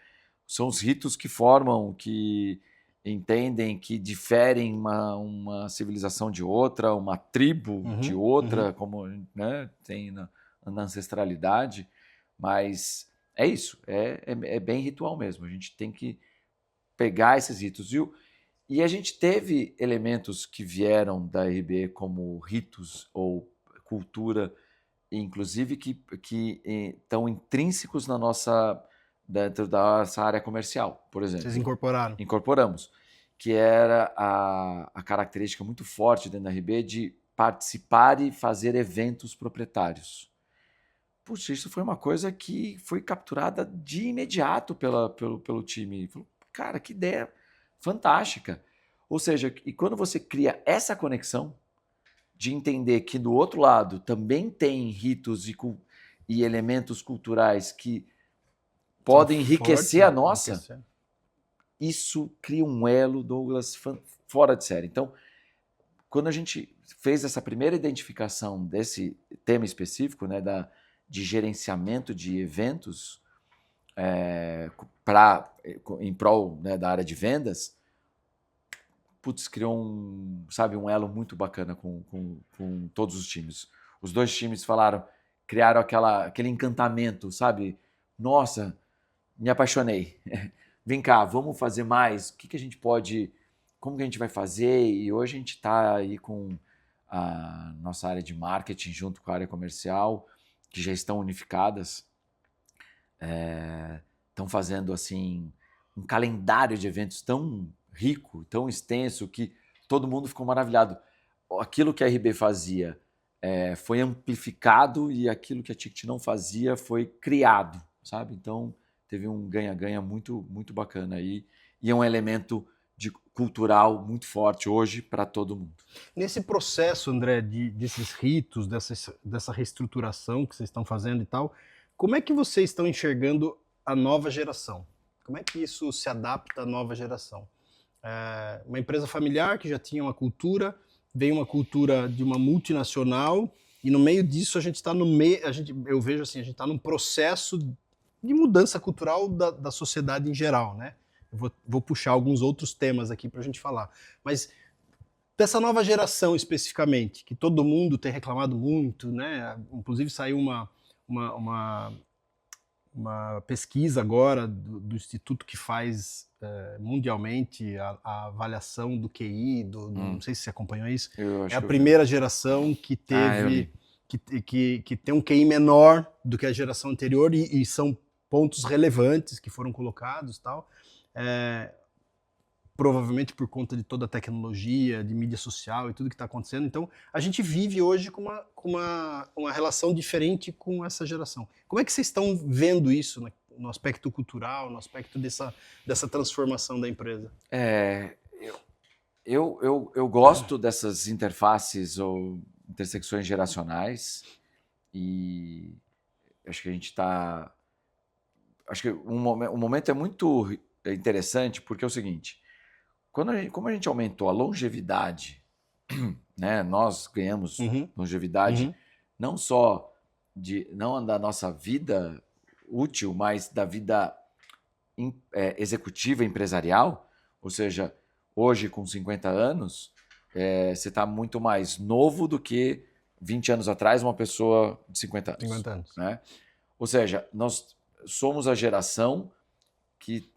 São os ritos que formam, que entendem, que diferem uma civilização de outra, uma tribo de outra, como, né, tem na ancestralidade. Mas é isso, é bem ritual mesmo. A gente tem que pegar esses ritos. E a gente teve elementos que vieram da RB como ritos ou cultura, inclusive que estão intrínsecos dentro da nossa área comercial, por exemplo. Vocês incorporaram? Incorporamos, que era a característica muito forte dentro da RB de participar e fazer eventos proprietários. Puxa, isso foi uma coisa que foi capturada de imediato pelo time. Falou, cara, que ideia fantástica. Ou seja, e quando você cria essa conexão de entender que do outro lado também tem ritos e elementos culturais que podem enriquecer a nossa, isso cria um elo, Douglas, fora de série. Então, quando a gente fez essa primeira identificação desse tema específico, né, de gerenciamento de eventos em prol, né, da área de vendas, criou um elo muito bacana com todos os times. Os dois times criaram aquele encantamento, sabe? Nossa, me apaixonei. Vem cá, vamos fazer mais? Como que a gente vai fazer? E hoje a gente está aí com a nossa área de marketing junto com a área comercial, que já estão unificadas, estão fazendo assim um calendário de eventos tão rico, tão extenso, que todo mundo ficou maravilhado. Aquilo que a RB fazia foi amplificado e aquilo que a Ticket não fazia foi criado, sabe? Então teve um ganha-ganha muito, muito bacana aí e é um elemento cultural muito forte hoje para todo mundo. Nesse processo, André, desses ritos, dessa reestruturação que vocês estão fazendo e tal, como é que vocês estão enxergando a nova geração? Como é que isso se adapta à nova geração? Uma empresa familiar que já tinha uma cultura, veio uma cultura de uma multinacional e no meio disso a gente está eu vejo assim, a gente está num processo de mudança cultural da sociedade em geral, né? Eu vou puxar alguns outros temas aqui para a gente falar. Mas dessa nova geração especificamente, que todo mundo tem reclamado muito, né? Inclusive saiu uma pesquisa agora do instituto que faz mundialmente a avaliação do QI, não sei se você acompanhou isso. É a primeira geração que teve que tem um QI menor do que a geração anterior e são pontos relevantes que foram colocados, tal. Provavelmente por conta de toda a tecnologia, de mídia social e tudo que está acontecendo. Então, a gente vive hoje com uma relação diferente com essa geração. Como é que vocês estão vendo isso no aspecto cultural, no aspecto dessa transformação da empresa? Eu gosto dessas interfaces ou intersecções geracionais e acho que a gente está... Acho que o momento é muito interessante porque é o seguinte, como a gente aumentou a longevidade, né, nós ganhamos longevidade não só não da nossa vida útil, mas da vida executiva empresarial, ou seja, hoje com 50 anos, você está muito mais novo do que 20 anos atrás uma pessoa de 50 anos. 50 anos. Né? Ou seja, nós somos a geração que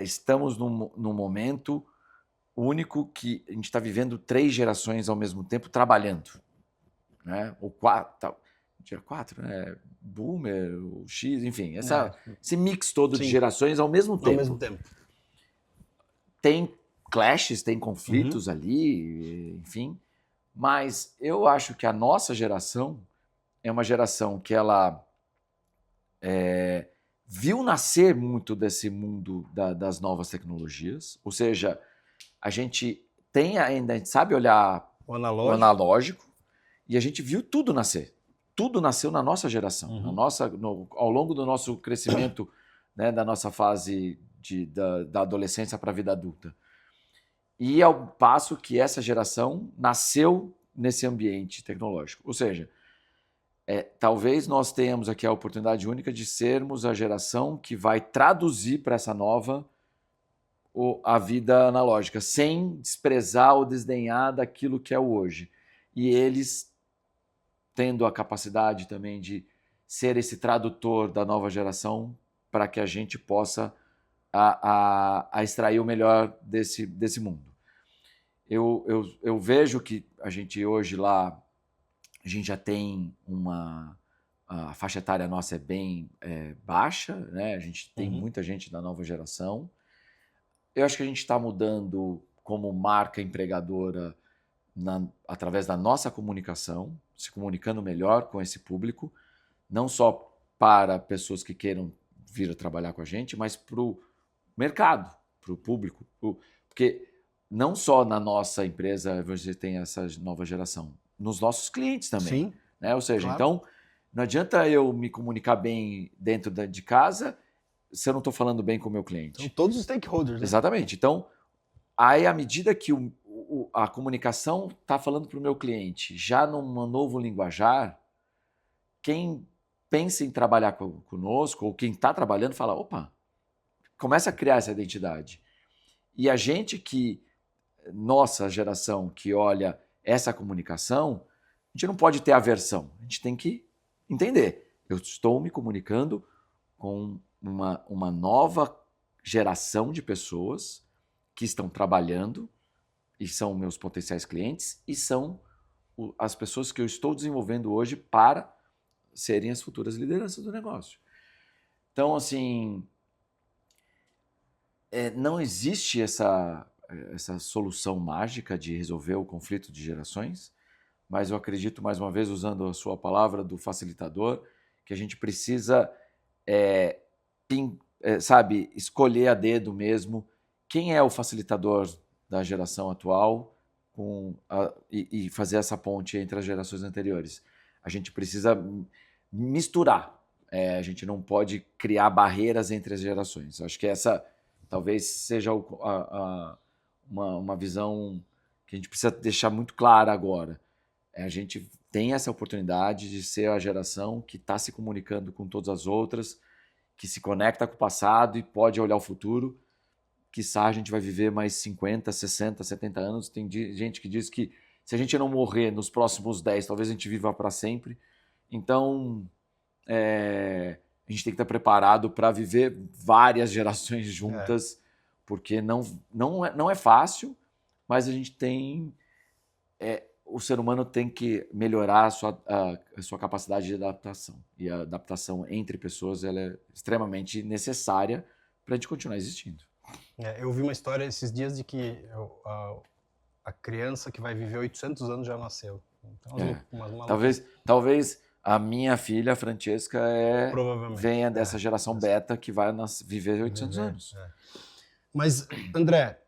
estamos num momento único que a gente está vivendo 3 gerações ao mesmo tempo trabalhando, né? Ou 4, dia 4, né? Boomer, o X, enfim, esse mix todo de gerações ao mesmo tempo. Ao mesmo tempo. Tem clashes, tem conflitos ali, enfim. Mas eu acho que a nossa geração é uma geração que ela viu nascer muito desse mundo das novas tecnologias. Ou seja, a gente a gente sabe olhar O o analógico. analógico e a gente viu tudo nascer. Tudo nasceu na nossa geração, ao longo do nosso crescimento, né, da nossa fase da adolescência para a vida adulta. E ao passo que essa geração nasceu nesse ambiente tecnológico. Ou seja, talvez nós tenhamos aqui a oportunidade única de sermos a geração que vai traduzir para essa nova a vida analógica, sem desprezar ou desdenhar daquilo que é o hoje. E eles tendo a capacidade também de ser esse tradutor da nova geração para que a gente possa a extrair o melhor desse mundo. Eu vejo que a gente hoje lá, a gente já tem a faixa etária nossa é bem baixa, né? A gente tem muita gente da nova geração. Eu acho que a gente está mudando como marca empregadora através da nossa comunicação, se comunicando melhor com esse público, não só para pessoas que queiram vir a trabalhar com a gente, mas para o mercado, para o público. Porque não só na nossa empresa você tem essa nova geração, nos nossos clientes também. Sim. Né? Ou seja, Claro. Então, não adianta eu me comunicar bem dentro de casa se eu não estou falando bem com o meu cliente. São todos os stakeholders. Né? Exatamente. Então, aí à medida que a comunicação está falando para o meu cliente, já num novo linguajar, quem pensa em trabalhar conosco, ou quem está trabalhando, fala, opa, começa a criar essa identidade. E a gente nossa geração que olha essa comunicação, a gente não pode ter aversão, a gente tem que entender. Eu estou me comunicando com uma nova geração de pessoas que estão trabalhando e são meus potenciais clientes e são as pessoas que eu estou desenvolvendo hoje para serem as futuras lideranças do negócio. Então, assim, não existe essa solução mágica de resolver o conflito de gerações, mas eu acredito, mais uma vez, usando a sua palavra do facilitador, que a gente precisa, escolher a dedo mesmo quem é o facilitador da geração atual e fazer essa ponte entre as gerações anteriores. A gente precisa misturar. A gente não pode criar barreiras entre as gerações. Acho que essa talvez seja uma visão que a gente precisa deixar muito clara agora. A gente tem essa oportunidade de ser a geração que está se comunicando com todas as outras, que se conecta com o passado e pode olhar o futuro. Quiçá a gente vai viver mais 50, 60, 70 anos. Tem gente que diz que se a gente não morrer nos próximos 10, talvez a gente viva para sempre. Então, a gente tem que estar preparado para viver várias gerações juntas, porque não é fácil, mas a gente tem... o ser humano tem que melhorar a sua capacidade de adaptação. E a adaptação entre pessoas ela é extremamente necessária para a gente continuar existindo. Eu vi uma história esses dias de que a criança que vai viver 800 anos já nasceu. Então, Talvez a minha filha, a Francesca, venha dessa geração beta que vai viver 800 anos. Mas, André,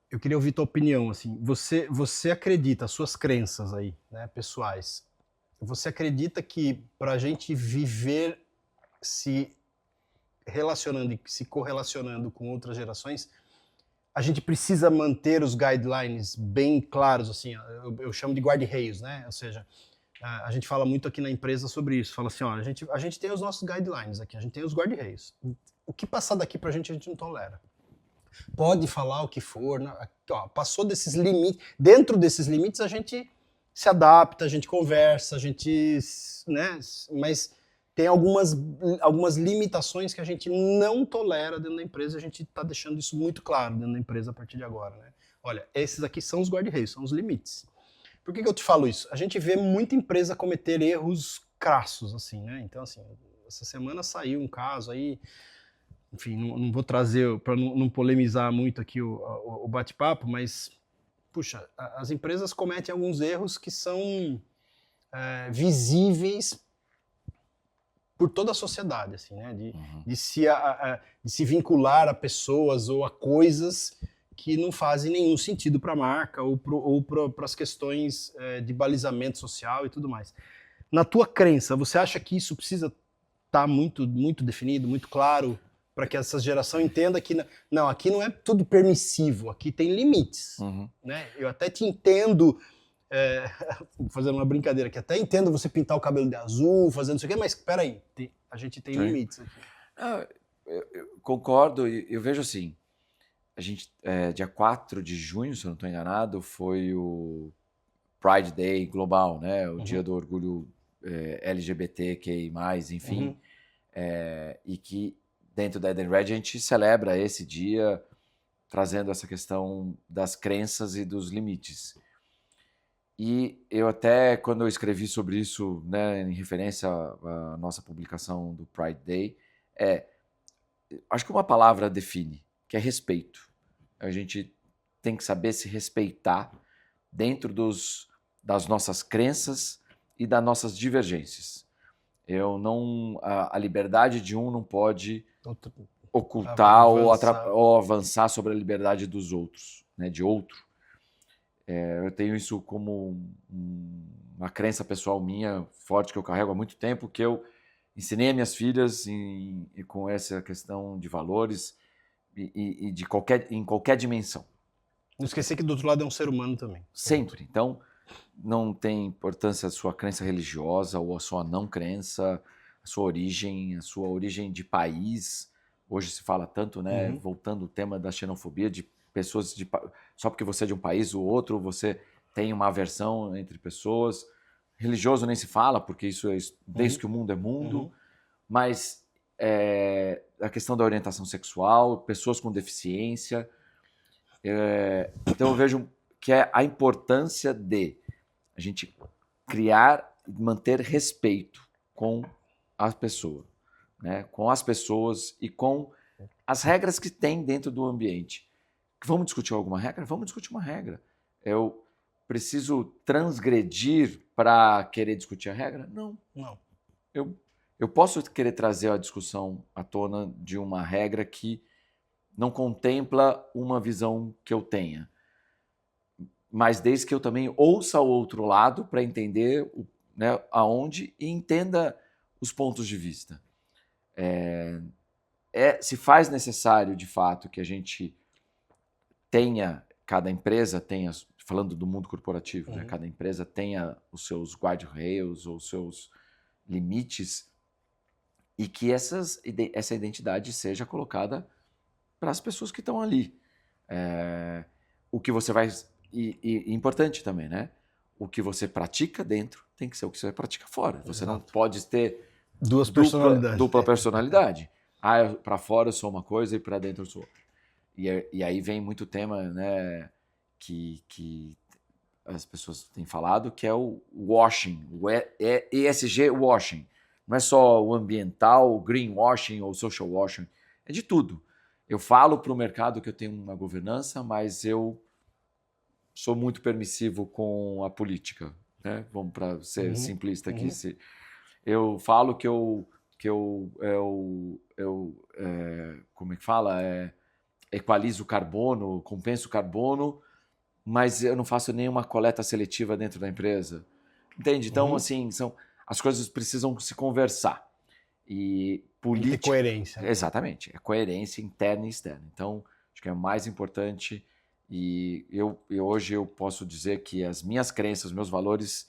eu queria ouvir tua opinião. Assim, você acredita, suas crenças aí, né, pessoais, você acredita que para a gente viver se relacionando e se correlacionando com outras gerações, a gente precisa manter os guidelines bem claros, assim, eu chamo de guarda-reios, né? Ou seja, a gente fala muito aqui na empresa sobre isso, fala assim, ó, a gente tem os nossos guidelines aqui, a gente tem os guarda-reios. O que passar daqui pra gente, a gente não tolera. Pode falar o que for, passou desses limites, dentro desses limites a gente se adapta, a gente conversa, a gente, né, mas tem algumas limitações que a gente não tolera dentro da empresa, a gente está deixando isso muito claro dentro da empresa a partir de agora, né? Olha, esses aqui são os guarda-reios, são os limites. Por que eu te falo isso? A gente vê muita empresa cometer erros crassos, assim, né? Então, assim, essa semana saiu um caso aí enfim, não vou trazer, para não polemizar muito aqui o bate-papo, mas, puxa, as empresas cometem alguns erros que são visíveis por toda a sociedade, assim, né? De se vincular a pessoas ou a coisas que não fazem nenhum sentido para a marca ou para as questões de balizamento social e tudo mais. Na tua crença, você acha que isso precisa estar muito, muito definido, muito claro, para que essa geração entenda que não, aqui não é tudo permissivo, aqui tem limites, né? Eu até te entendo, fazendo uma brincadeira aqui, até entendo você pintar o cabelo de azul, fazendo isso aqui, mas espera aí, a gente tem limites aqui. Eu concordo, eu vejo assim, a gente, dia 4 de junho, se eu não estou enganado, foi o Pride Day global, né? O dia do orgulho LGBTQI+, enfim, e que dentro da Edenred a gente celebra esse dia trazendo essa questão das crenças e dos limites. E eu até, quando eu escrevi sobre isso, né, em referência à nossa publicação do Pride Day, acho que uma palavra define, que é respeito. A gente tem que saber se respeitar dentro das nossas crenças e das nossas divergências. A liberdade de um não pode ocultar ou avançar sobre a liberdade dos outros, né, de outro. Eu tenho isso como uma crença pessoal minha, forte, que eu carrego há muito tempo, que eu ensinei a minhas filhas com essa questão de valores e em qualquer dimensão. Não esquecer que do outro lado é um ser humano também. Sempre. Então, não tem importância a sua crença religiosa ou a sua não crença, a sua origem de país. Hoje se fala tanto, né? Voltando ao tema da xenofobia, de pessoas só porque você é de um país ou outro, você tem uma aversão entre pessoas. Religioso nem se fala, porque isso é desde que o mundo é mundo. Mas a questão da orientação sexual, pessoas com deficiência. Então eu vejo que é a importância de a gente criar e manter respeito com a pessoa, né? Com as pessoas e com as regras que tem dentro do ambiente. Vamos discutir alguma regra? Vamos discutir uma regra. Eu preciso transgredir para querer discutir a regra? Não. Eu posso querer trazer a discussão à tona de uma regra que não contempla uma visão que eu tenha, mas desde que eu também ouça o outro lado para entender aonde e entenda os pontos de vista. Se faz necessário, de fato, que a gente cada empresa tenha, falando do mundo corporativo, né, cada empresa tenha os seus guardrails ou os seus limites e que essa identidade seja colocada para as pessoas que estão ali. O que você vai... E importante também, né? O que você pratica dentro tem que ser o que você pratica fora. Você não pode ter dupla personalidade. Para fora eu sou uma coisa e para dentro eu sou outra. E aí vem muito tema, né, que as pessoas têm falado, que é o washing, o ESG washing. Não é só o ambiental, o greenwashing ou social washing, é de tudo. Eu falo para o mercado que eu tenho uma governança, mas eu sou muito permissivo com a política, né? Vamos para ser simplista aqui. Eu falo que eu como é que fala? Equalizo o carbono, compenso o carbono, mas eu não faço nenhuma coleta seletiva dentro da empresa. Entende? Então, assim, as coisas precisam se conversar. E política... Tem coerência. Exatamente. É coerência interna e externa. Então, acho que é o mais importante. E hoje eu posso dizer que as minhas crenças, os meus valores,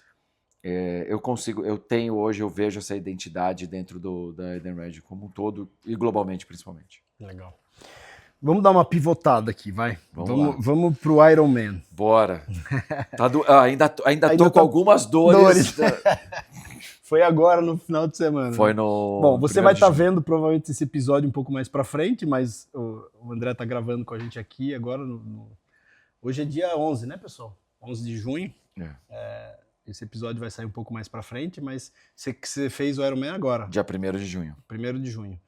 eu vejo essa identidade dentro da Edenred como um todo e globalmente, principalmente. Legal. Vamos dar uma pivotada aqui, vai. Vamos pro Iron Man. Bora. Ainda tô com algumas dores. Foi agora no final de semana. Foi no... Bom, você vai estar vendo provavelmente esse episódio um pouco mais para frente, mas o André tá gravando com a gente aqui agora. Hoje é dia 11, né, pessoal? 11 de junho. Esse episódio vai sair um pouco mais para frente, mas você fez o Iron Man agora. Dia 1º de junho. 1º de junho.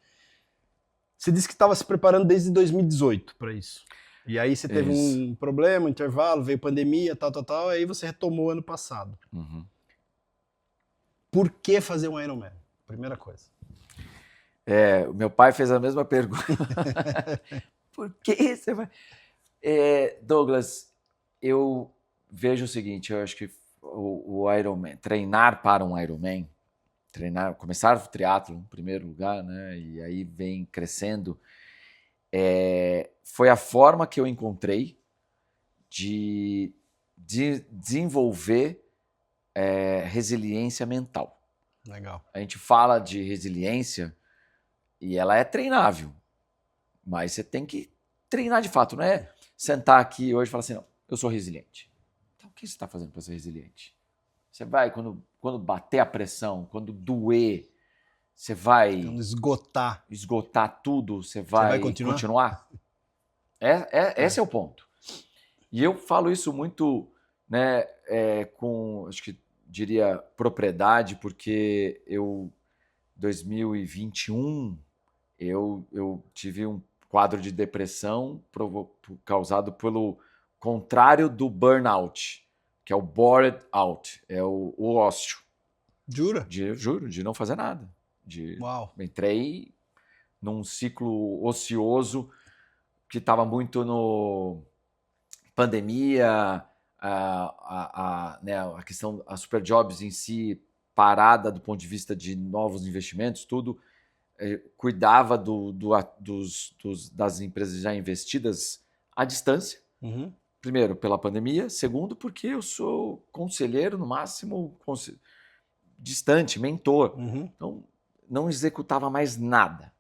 Você disse que estava se preparando desde 2018 para isso. E aí você teve Isso. um problema, um intervalo, veio pandemia, tal, aí você retomou ano passado. Uhum. Por que fazer um Ironman? Primeira coisa. O meu pai fez a mesma pergunta. Por que você vai... Douglas, eu vejo o seguinte, eu acho que o Ironman, treinar para um Ironman, começar o triatlo em primeiro lugar, né, e aí vem crescendo, foi a forma que eu encontrei de desenvolver resiliência mental. Legal. A gente fala de resiliência e ela é treinável, mas você tem que treinar de fato, não é sentar aqui hoje e falar assim, não, eu sou resiliente. Então o que você está fazendo para ser resiliente? Você vai, quando bater a pressão, quando doer, você vai Então, esgotar tudo, você vai continuar? Esse é o ponto. E eu falo isso muito, né, com, acho que diria, propriedade, porque 2021, eu tive um quadro de depressão causado pelo contrário do burnout, que é o bored out, é o ócio. Jura? Juro, de não fazer nada. Uau. Entrei num ciclo ocioso que estava muito no pandemia, a questão, a Superjobs em si parada do ponto de vista de novos investimentos, tudo, cuidava das empresas já investidas à distância. Uhum. Primeiro, pela pandemia. Segundo, porque eu sou conselheiro, no máximo, distante, mentor. Uhum. Então, não executava mais nada.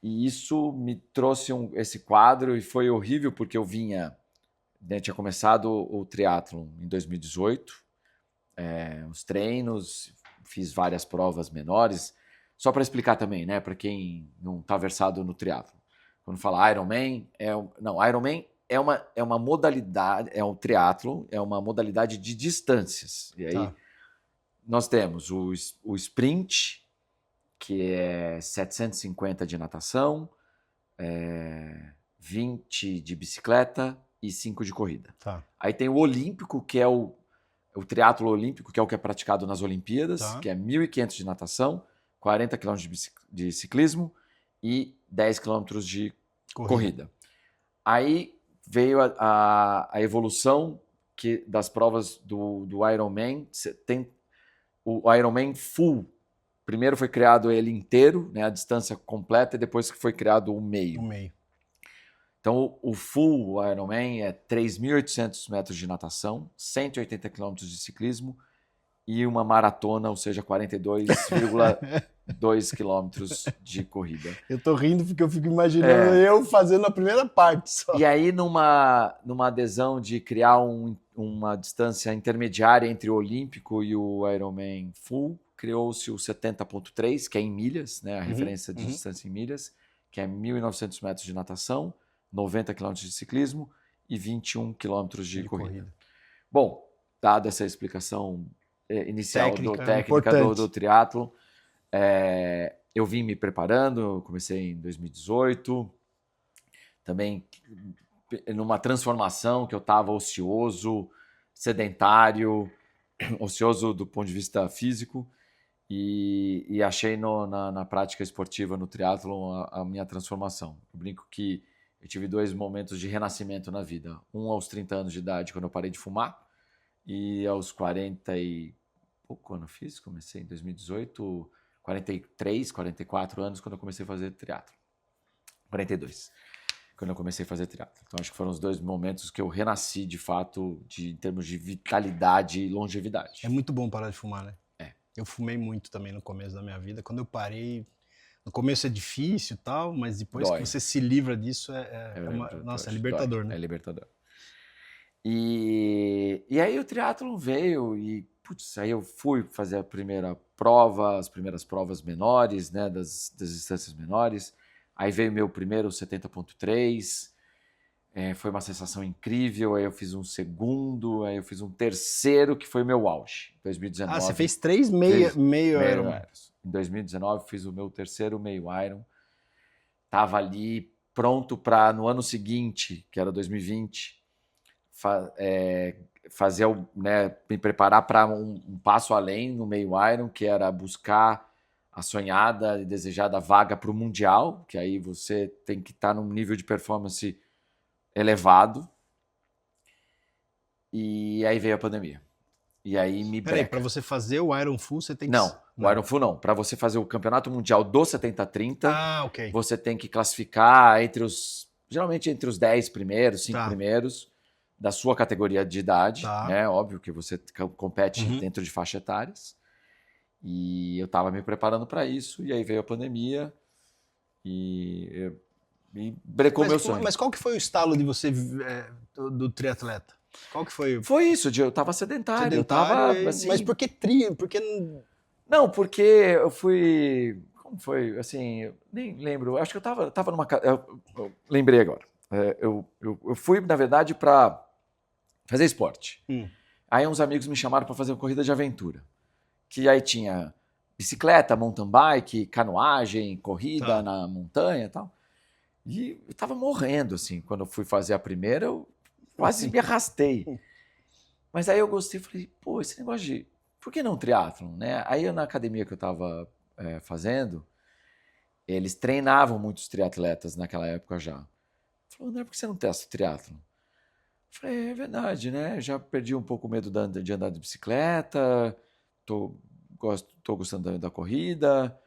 E isso me trouxe esse quadro e foi horrível, porque eu vinha... tinha começado o triatlon em 2018, os treinos, fiz várias provas menores. Só para explicar também, né, para quem não está versado no triatlon. Quando fala Ironman, Ironman é uma modalidade, é um triatlon, é uma modalidade de distâncias. E aí nós temos o sprint, que é 750 de natação, 20 de bicicleta e 5 de corrida. Aí tem o olímpico, que é o triatlo olímpico, que é o que é praticado nas Olimpíadas, que é 1.500 de natação, 40 km de ciclismo e 10 km de corrida. Aí veio a evolução das provas do Ironman. Tem o Ironman Full. Primeiro foi criado ele inteiro, né, a distância completa, e depois que foi criado o meio. Então, o Full Ironman é 3.800 metros de natação, 180 km de ciclismo e uma maratona, ou seja, 42,2 quilômetros de corrida. Eu tô rindo porque eu fico imaginando eu fazendo a primeira parte só. E aí, numa adesão de criar uma distância intermediária entre o Olímpico e o Ironman Full, criou-se o 70.3, que é em milhas, né, a referência de distância em milhas, que é 1.900 metros de natação, 90 km de ciclismo e 21 km de corrida. Bom, dada essa explicação inicial técnica do triatlo, eu vim me preparando, comecei em 2018, também numa transformação que eu estava ocioso, sedentário, ocioso do ponto de vista físico, e achei na prática esportiva, no triatlon, a minha transformação. Eu brinco que eu tive 2 momentos de renascimento na vida. Um aos 30 anos de idade, quando eu parei de fumar, e aos 40 e pouco, quando eu fiz, comecei em 2018, 43, 44 anos, quando eu comecei a fazer triatlo. 42, quando eu comecei a fazer triatlo. Então, acho que foram os 2 momentos que eu renasci, de fato, em termos de vitalidade e longevidade. É muito bom parar de fumar, né? Eu fumei muito também no começo da minha vida. Quando eu parei, no começo é difícil e tal, mas depois que você se livra disso, é libertador, né? É libertador. E aí o triatlon veio e, aí eu fui fazer as primeiras provas menores, né, das distâncias menores. Aí veio meu primeiro 70.3, foi uma sensação incrível. Aí eu fiz um segundo, aí eu fiz um terceiro, que foi meu auge, 2019. Você fez 3 meio Iron. Em 2019 fiz o meu terceiro meio Iron. estava ali pronto para, no ano seguinte, que era 2020, fazer, né, me preparar para um passo além no meio Iron, que era buscar a sonhada e desejada vaga para o Mundial, que aí você tem que estar num nível de performance elevado. E aí veio a pandemia. E aí me Peraí, breca. pra você fazer o Iron Full, você tem que... Não, o Iron Full não. Para você fazer o campeonato mundial do 70-30, ok. você tem que classificar geralmente entre os 10 primeiros, 5 primeiros da sua categoria de idade, né? Óbvio que você compete dentro de faixa etárias. E eu estava me preparando para isso, e aí veio a pandemia e brecou meu sonho. Mas qual que foi o estalo de você do triatleta? Qual que foi? Foi isso, eu estava sedentário. Eu tava, assim... Mas por que trio? Não, porque eu fui... Como foi? Assim, eu nem lembro. Acho que eu tava numa... Eu lembrei agora. Eu fui, na verdade, para fazer esporte. Aí uns amigos me chamaram para fazer uma corrida de aventura. Que aí tinha bicicleta, mountain bike, canoagem, corrida na montanha e tal. E eu tava morrendo, assim. Quando eu fui fazer a primeira, eu quase me arrastei. Mas aí eu gostei, falei, pô, esse negócio de... Por que não triatlon, né? Aí na academia que eu tava fazendo, eles treinavam muitos triatletas naquela época já. Falou, André, por que você não testa triatlon? Falei, é verdade, né? Já perdi um pouco o medo de andar de bicicleta, tô gostando da corrida,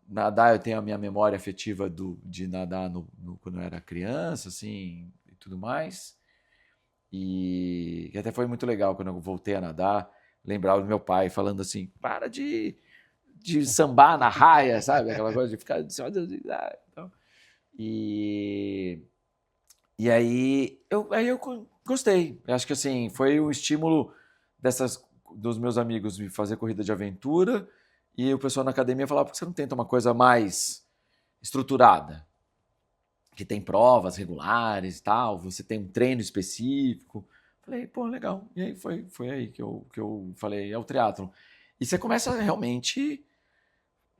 nadar eu tenho a minha memória afetiva de nadar quando eu era criança, assim, e tudo mais. E até foi muito legal quando eu voltei a nadar, lembrar do meu pai falando assim, para de sambar na raia, sabe? Aquela coisa de ficar... Então, e aí eu gostei. Eu acho que assim, foi um estímulo dos meus amigos me fazer corrida de aventura e o pessoal na academia falava, por que você não tenta uma coisa mais estruturada? Que tem provas regulares e tal, você tem um treino específico. Falei, pô, legal. E aí foi aí que eu falei, é o triatlon. E você começa a realmente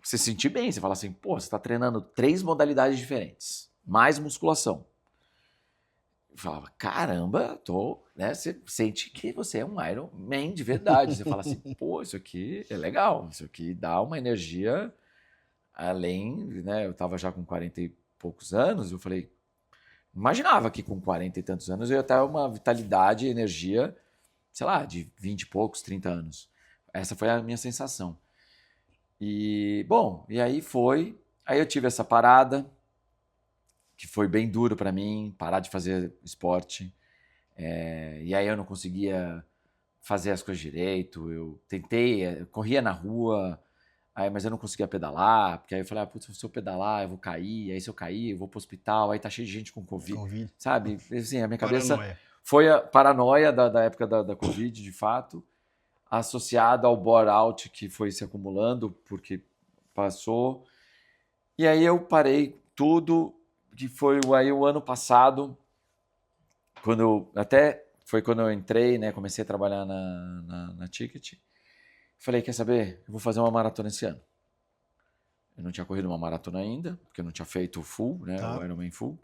se sentir bem. Você fala assim, pô, você está treinando 3 modalidades diferentes, mais musculação. Eu falava, caramba, né? Você sente que você é um Iron Man de verdade. Você fala assim, pô, isso aqui é legal, isso aqui dá uma energia além, né? Eu estava já com 40 e poucos anos, eu falei, imaginava que com 40 e tantos anos eu ia ter uma vitalidade e energia, sei lá, de 20 e poucos, 30 anos. Essa foi a minha sensação. E, bom, e aí eu tive essa parada, que foi bem duro para mim, parar de fazer esporte. E aí eu não conseguia fazer as coisas direito. Eu tentei, eu corria na rua, mas eu não conseguia pedalar, porque aí eu falei, putz, se eu pedalar, eu vou cair, aí se eu cair, eu vou pro hospital, aí tá cheio de gente com Covid. Sabe? Assim, a minha cabeça foi a paranoia da época da Covid, de fato, associada ao bore-out que foi se acumulando, porque passou. E aí eu parei tudo, que foi aí o ano passado, foi quando eu entrei, né, comecei a trabalhar na Ticket. Falei, quer saber? Eu vou fazer uma maratona esse ano. Eu não tinha corrido uma maratona ainda, porque eu não tinha feito o full, né, o Ironman full.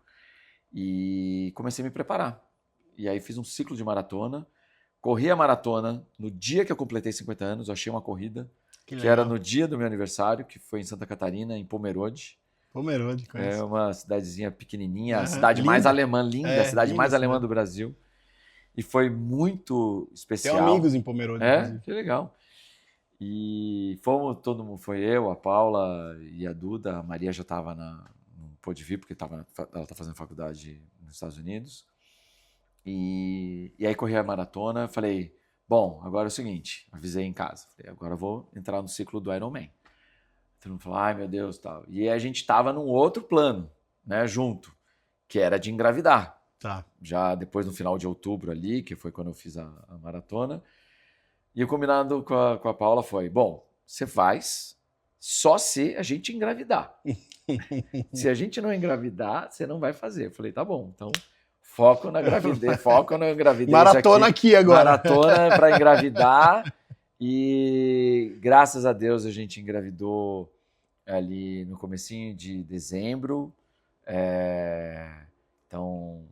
E comecei a me preparar. E aí fiz um ciclo de maratona. Corri a maratona no dia que eu completei 50 anos. Eu achei uma corrida que era no dia do meu aniversário, que foi em Santa Catarina, em Pomerode. Pomerode, conheço. É uma cidadezinha pequenininha, a cidade mais alemã, linda, a cidade mais alemã do Brasil. E foi muito especial. Tenho amigos em Pomerode. Que legal. E todo mundo, foi eu, a Paula e a Duda. A Maria já estava não pôde vir porque ela está fazendo faculdade nos Estados Unidos. E aí corri a maratona, falei, bom, agora é o seguinte, avisei em casa, falei, agora eu vou entrar no ciclo do Ironman. Todo mundo falou, ai meu Deus, tal. E a gente estava num outro plano, né, junto, que era de engravidar. Já depois no final de outubro ali, que foi quando eu fiz a maratona. E o combinado com a Paula foi, bom, você faz só se a gente engravidar. Se a gente não engravidar, você não vai fazer. Eu falei, tá bom, então foco na gravidez, Maratona aqui agora. Maratona para engravidar. E graças a Deus a gente engravidou ali no comecinho de dezembro. Então,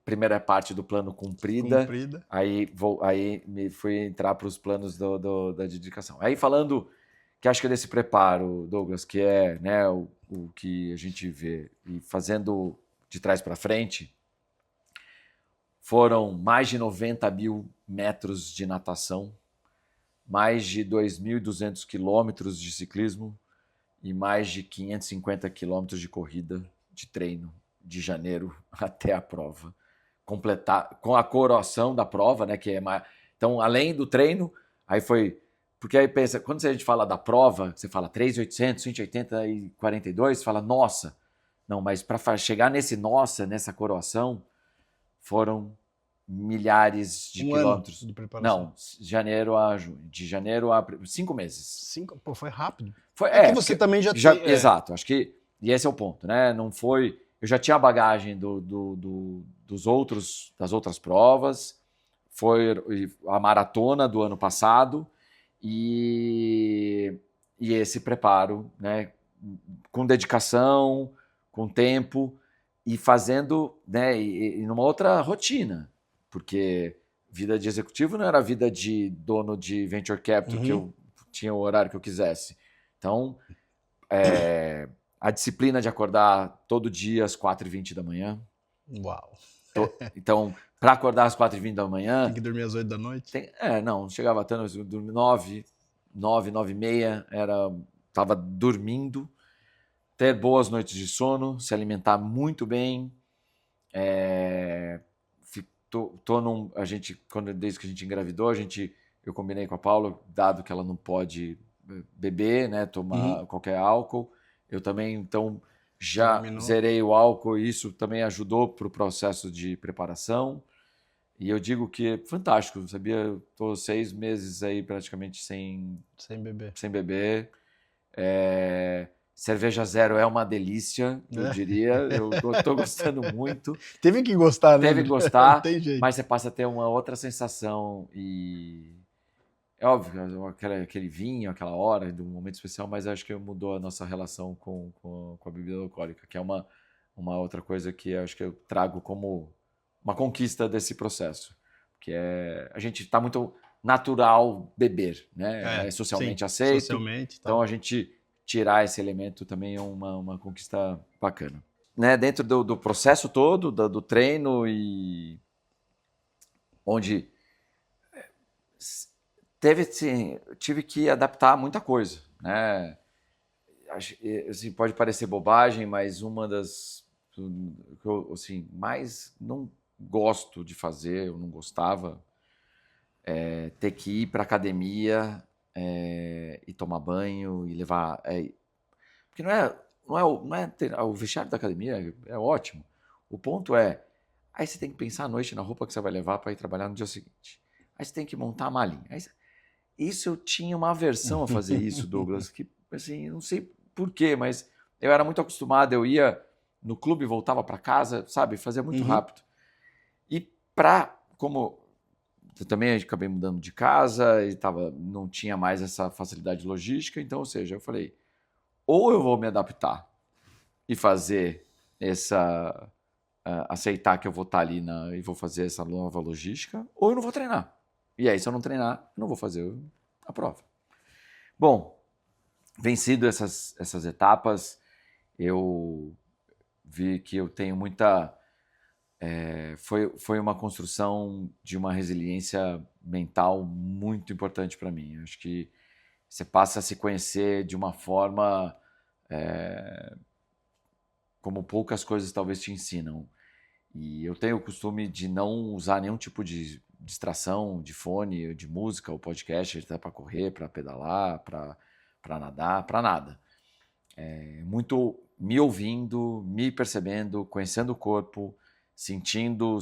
primeira parte do plano cumprida. Aí me fui entrar para os planos da dedicação. Aí falando que acho que é desse preparo, Douglas, que é, né, o que a gente vê, e fazendo de trás para frente, foram mais de 90 mil metros de natação, mais de 2.200 quilômetros de ciclismo e mais de 550 quilômetros de corrida, de treino, de janeiro até a prova. Completar com a coroação da prova, né? Que é mais... Então, além do treino, aí foi... Porque aí pensa, quando a gente fala da prova, você fala 3.800, 180 e 42, você fala, nossa. Não, mas para chegar nessa coroação, foram milhares de quilômetros. Ano de preparação. Não, janeiro a junho. De janeiro a 5 meses. Pô, foi rápido. Foi, que você também já tem... Exato, acho que... E esse é o ponto, né? Não foi... Eu já tinha a bagagem das outras provas, foi a maratona do ano passado e esse preparo, né, com dedicação, com tempo e fazendo, né, e numa outra rotina, porque vida de executivo não era vida de dono de venture capital, que eu tinha o horário que eu quisesse. Então, a disciplina de acordar todo dia às 4h20 da manhã. Uau! Então, para acordar às 4h20 da manhã... Tem que dormir às 8 da noite? Não chegava tanto, eu dormi 9h30, estava dormindo, ter boas noites de sono, se alimentar muito bem. Desde que a gente engravidou, eu combinei com a Paula, dado que ela não pode beber, né, tomar qualquer álcool. Eu também, então, já zerei o álcool e isso também ajudou para o processo de preparação. E eu digo que é fantástico, sabia? Estou 6 meses aí praticamente sem beber. Cerveja zero é uma delícia, eu diria. Eu estou gostando muito. Teve que gostar, né? Teve que gostar, não tem jeito. Mas você passa a ter uma outra sensação e... É óbvio, aquele vinho, aquela hora, de um momento especial, mas acho que mudou a nossa relação com a bebida alcoólica, que é uma outra coisa que acho que eu trago como uma conquista desse processo, que é a gente está muito natural beber, né? É socialmente aceito. Socialmente, então a gente tirar esse elemento também é uma conquista bacana. Né? Dentro do processo todo, do treino e onde... tive que adaptar muita coisa, né? Assim, pode parecer bobagem, mas uma das que eu assim, mais não gosto de fazer, eu não gostava, ter que ir para academia e tomar banho e levar... porque o vestiário da academia é ótimo. O ponto é, aí você tem que pensar à noite na roupa que você vai levar para ir trabalhar no dia seguinte. Aí você tem que montar a malinha. Isso eu tinha uma aversão a fazer isso, Douglas, que assim, não sei por quê, mas eu era muito acostumado, eu ia no clube e voltava para casa, sabe, fazia muito rápido. E como eu também acabei mudando de casa e não tinha mais essa facilidade logística, então, ou seja, eu falei, ou eu vou me adaptar e fazer aceitar que eu vou estar ali e vou fazer essa nova logística, ou eu não vou treinar. E aí, se eu não treinar, eu não vou fazer a prova. Bom, vencido essas etapas, eu vi que eu tenho muita... foi uma construção de uma resiliência mental muito importante para mim. Eu acho que você passa a se conhecer de uma forma como poucas coisas talvez te ensinam. E eu tenho o costume de não usar nenhum tipo de distração, de fone, de música ou podcast, até para correr, para pedalar, para nadar, para nada. Muito me ouvindo, me percebendo, conhecendo o corpo, sentindo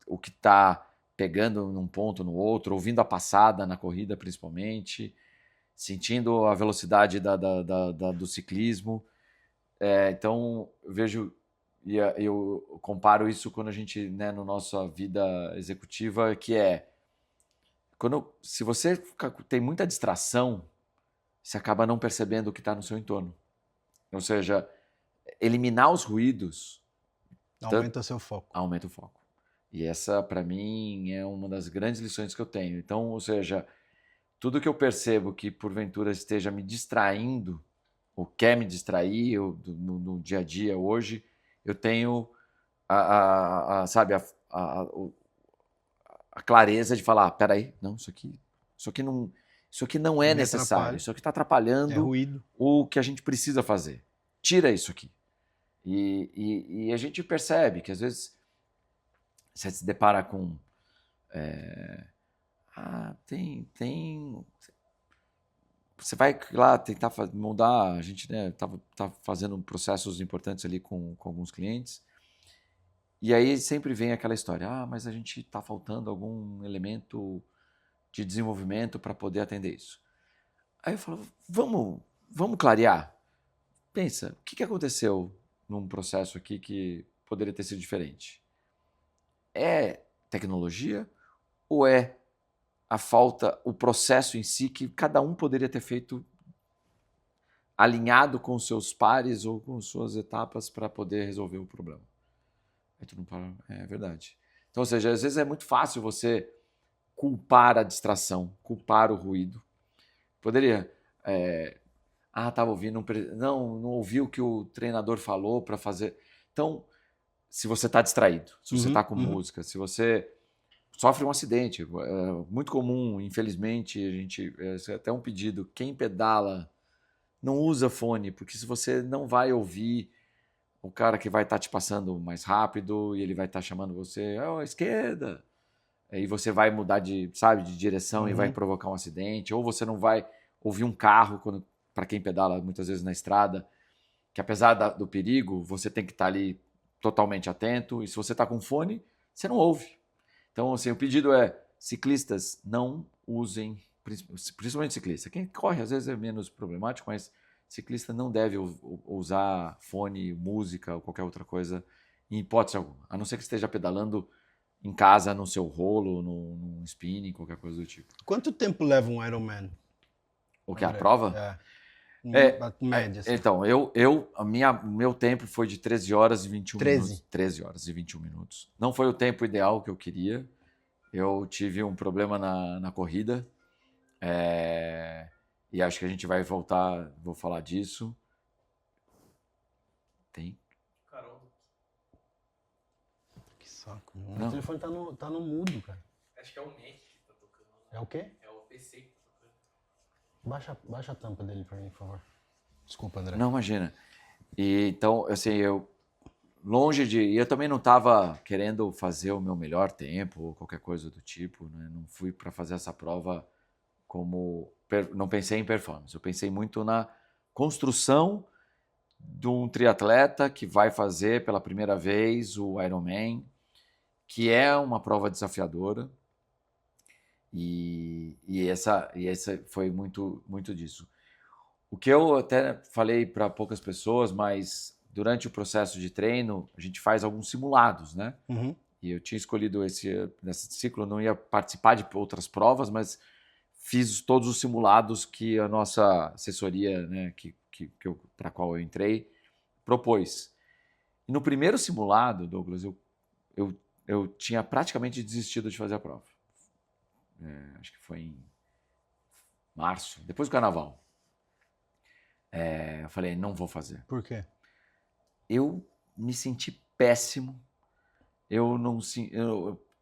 o que está pegando num ponto, no outro, ouvindo a passada na corrida principalmente, sentindo a velocidade do ciclismo. Então, eu vejo... E eu comparo isso quando a gente, né, na nossa vida executiva, que se você tem muita distração, você acaba não percebendo o que está no seu entorno. Ou seja, eliminar os ruídos Aumenta seu foco. aumenta o foco. E essa, para mim, é uma das grandes lições que eu tenho. Então, ou seja, tudo que eu percebo que porventura esteja me distraindo, ou quer me distrair no dia a dia hoje, eu tenho sabe, a clareza de falar, peraí, não, isso aqui não é Me necessário, atrapalha. isso aqui está É atrapalhando ruído. o que a gente precisa fazer. Tira isso aqui. E a gente percebe que às vezes você se depara com você vai lá tentar mudar, a gente, né, tá fazendo processos importantes ali com alguns clientes, e aí sempre vem aquela história, mas a gente está faltando algum elemento de desenvolvimento para poder atender isso. Aí eu falo, vamos clarear. Pensa, o que aconteceu num processo aqui que poderia ter sido diferente? É tecnologia ou é a falta, o processo em si que cada um poderia ter feito alinhado com seus pares ou com suas etapas para poder resolver o problema? Aí tu não para, é verdade. Então, ou seja, às vezes é muito fácil você culpar a distração, culpar o ruído. Poderia, estava ouvindo, não ouvi o que o treinador falou para fazer. Então, se você está distraído, se você está com música, se você sofre um acidente, muito comum, infelizmente, é até um pedido, quem pedala não usa fone, porque se você não vai ouvir o cara que vai estar te passando mais rápido e ele vai estar chamando você, à esquerda, aí você vai mudar de direção e vai provocar um acidente, ou você não vai ouvir um carro, para quem pedala muitas vezes na estrada, que apesar do perigo, você tem que estar ali totalmente atento, e se você está com fone, você não ouve. Então, assim, o pedido é, ciclistas não usem, principalmente ciclista. Quem corre às vezes é menos problemático, mas ciclista não deve usar fone, música ou qualquer outra coisa em hipótese alguma. A não ser que esteja pedalando em casa, no seu rolo, num spinning, qualquer coisa do tipo. Quanto tempo leva um Ironman? O que? A prova? Média. Assim. Então, meu tempo foi de 13 horas e 21 minutos. 13 horas e 21 minutos. Não foi o tempo ideal que eu queria. Eu tive um problema na corrida. E acho que a gente vai voltar, vou falar disso. Tem? Carol. Que saco. Meu telefone tá no mudo, cara. Acho que é o Mac que tá tocando. É o quê? É o PC que tá tocando. Baixa a tampa dele pra mim, por favor. Desculpa, André. Não, imagina. E, então, assim, eu também não estava querendo fazer o meu melhor tempo ou qualquer coisa do tipo, né? Não fui para fazer essa prova não pensei em performance, eu pensei muito na construção de um triatleta que vai fazer pela primeira vez o Ironman, que é uma prova desafiadora, e essa foi muito, muito disso. O que eu até falei para poucas pessoas, mas durante o processo de treino, a gente faz alguns simulados, né? E eu tinha escolhido nesse ciclo, não ia participar de outras provas, mas fiz todos os simulados que a nossa assessoria, né, para a qual eu entrei, propôs. E no primeiro simulado, Douglas, eu tinha praticamente desistido de fazer a prova. Acho que foi em março, depois do carnaval. Eu falei, não vou fazer. Por quê? Eu me senti péssimo.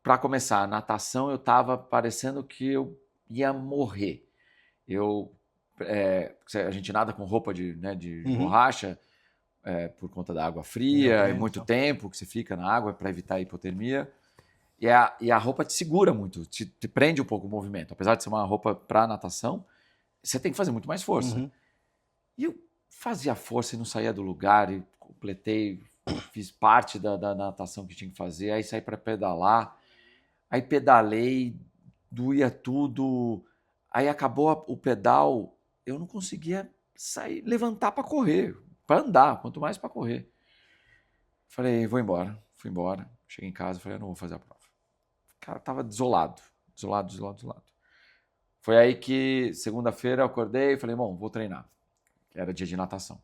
Para começar, a natação, eu estava parecendo que eu ia morrer. A gente nada com roupa de borracha, por conta da água fria, e muito tempo que você fica na água para evitar a hipotermia. E a roupa te segura muito, te prende um pouco o movimento. Apesar de ser uma roupa para natação, você tem que fazer muito mais força. E eu fazia força e não saía do lugar, e completei, fiz parte da natação que tinha que fazer, aí saí para pedalar, aí pedalei, doía tudo, aí acabou o pedal, eu não conseguia levantar para correr, para andar, quanto mais para correr. Falei, vou embora. Fui embora, cheguei em casa, falei, eu não vou fazer a prova. Cara, tava desolado. Foi aí que, segunda-feira, eu acordei e falei, bom, vou treinar. Era dia de natação.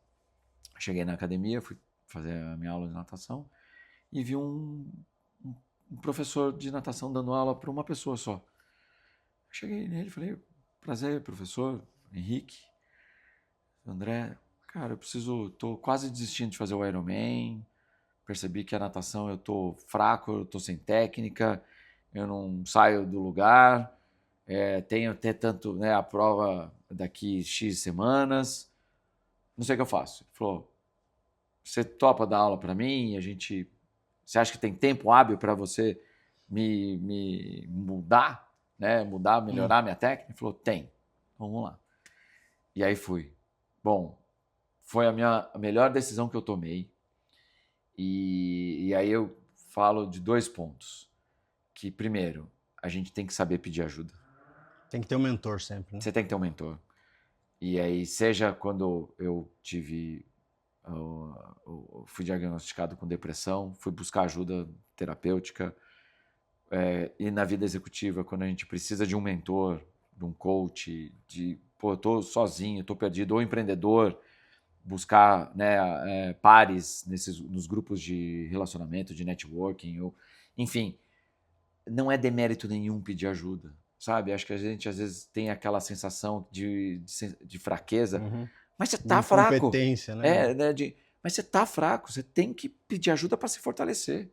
Cheguei na academia, fui fazer a minha aula de natação e vi um professor de natação dando aula para uma pessoa só. Cheguei nele e falei, prazer, professor Henrique, André, cara, tô quase desistindo de fazer o Ironman, percebi que a natação eu tô fraco, eu tô sem técnica, eu não saio do lugar, tenho até tanto, né, a prova daqui X semanas, não sei o que eu faço. Ele falou, você topa dar aula para mim? Você acha que tem tempo hábil para você me mudar, né, melhorar minha técnica? Ele falou, tem, então vamos lá. E aí fui. Bom, foi a melhor decisão que eu tomei. E aí eu falo de 2 pontos. Que, primeiro, a gente tem que saber pedir ajuda. Tem que ter um mentor sempre, né? Você tem que ter um mentor. E aí, seja quando eu fui diagnosticado com depressão, fui buscar ajuda terapêutica, e na vida executiva, quando a gente precisa de um mentor, de um coach, eu tô sozinho, tô perdido, ou empreendedor, buscar, né, pares nos grupos de relacionamento, de networking, enfim, não é demérito nenhum pedir ajuda, sabe? Acho que a gente às vezes tem aquela sensação de fraqueza, mas você tá fraco. Incompetência, né? Mas você tá fraco, você tem que pedir ajuda para se fortalecer.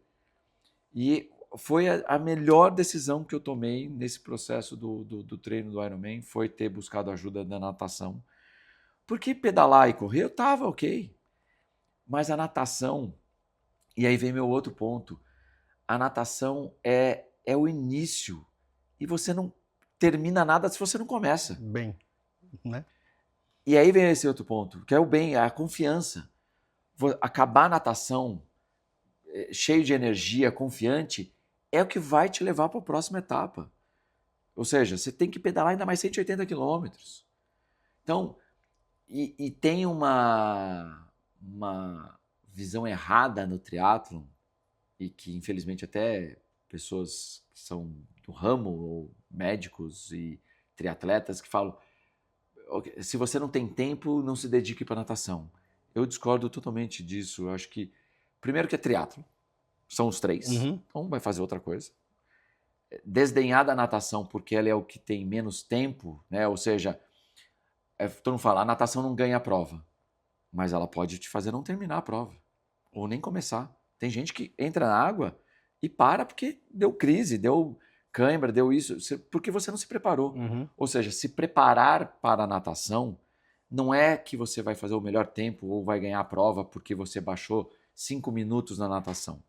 E foi a melhor decisão que eu tomei nesse processo do treino do Ironman, foi ter buscado ajuda da natação. Porque pedalar e correr eu tava ok. Mas a natação, e aí vem meu outro ponto, a natação é o início. E você não termina nada se você não começa. Bem, né? E aí vem esse outro ponto, que é o bem, a confiança. Acabar a natação cheio de energia, confiante, é o que vai te levar para a próxima etapa. Ou seja, você tem que pedalar ainda mais 180 quilômetros. Então, e tem uma visão errada no triatlon, e que infelizmente até pessoas que são do ramo, ou médicos e triatletas, que falam, se você não tem tempo, não se dedique para natação. Eu discordo totalmente disso. Eu acho que, primeiro que é triatlon, são os 3, então vai fazer outra coisa. Desdenhar da natação porque ela é o que tem menos tempo, né? Ou seja, todo mundo fala, a natação não ganha a prova, mas ela pode te fazer não terminar a prova, ou nem começar. Tem gente que entra na água e para porque deu crise, deu cãibra, deu isso, porque você não se preparou. Ou seja, se preparar para a natação não é que você vai fazer o melhor tempo ou vai ganhar a prova porque você baixou 5 minutos na natação,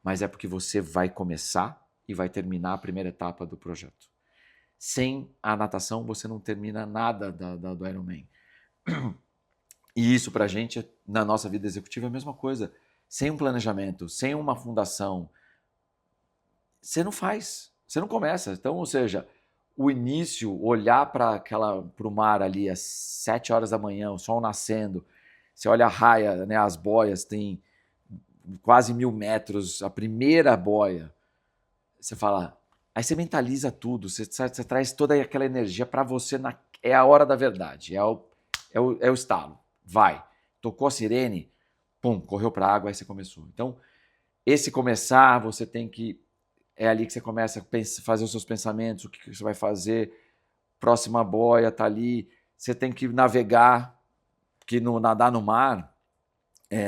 mas é porque você vai começar e vai terminar a primeira etapa do projeto. Sem a natação, você não termina nada do Ironman. E isso pra gente, na nossa vida executiva, é a mesma coisa. Sem um planejamento, sem uma fundação, você não faz, você não começa. Então, ou seja, o início, olhar para o mar ali às 7 horas da manhã, o sol nascendo, você olha a raia, né, as boias, tem quase 1.000 metros, a primeira boia, você fala, aí você mentaliza tudo, você traz toda aquela energia para você, é a hora da verdade, é o estalo, vai, tocou a sirene, pum, correu para a água, aí você começou. Então, esse começar, você tem que, é ali que você começa a fazer os seus pensamentos, o que você vai fazer, próxima boia tá ali, você tem que navegar, porque nadar no mar,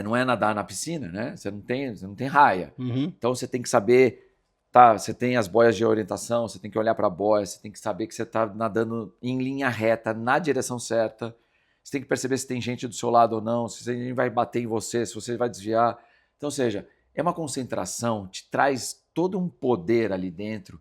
não é nadar na piscina, né? Você não tem raia. Então você tem que saber, tá? Você tem as boias de orientação, você tem que olhar para a boia, você tem que saber que você está nadando em linha reta, na direção certa. Você tem que perceber se tem gente do seu lado ou não, se alguém vai bater em você, se você vai desviar. Então, ou seja, é uma concentração, te traz todo um poder ali dentro.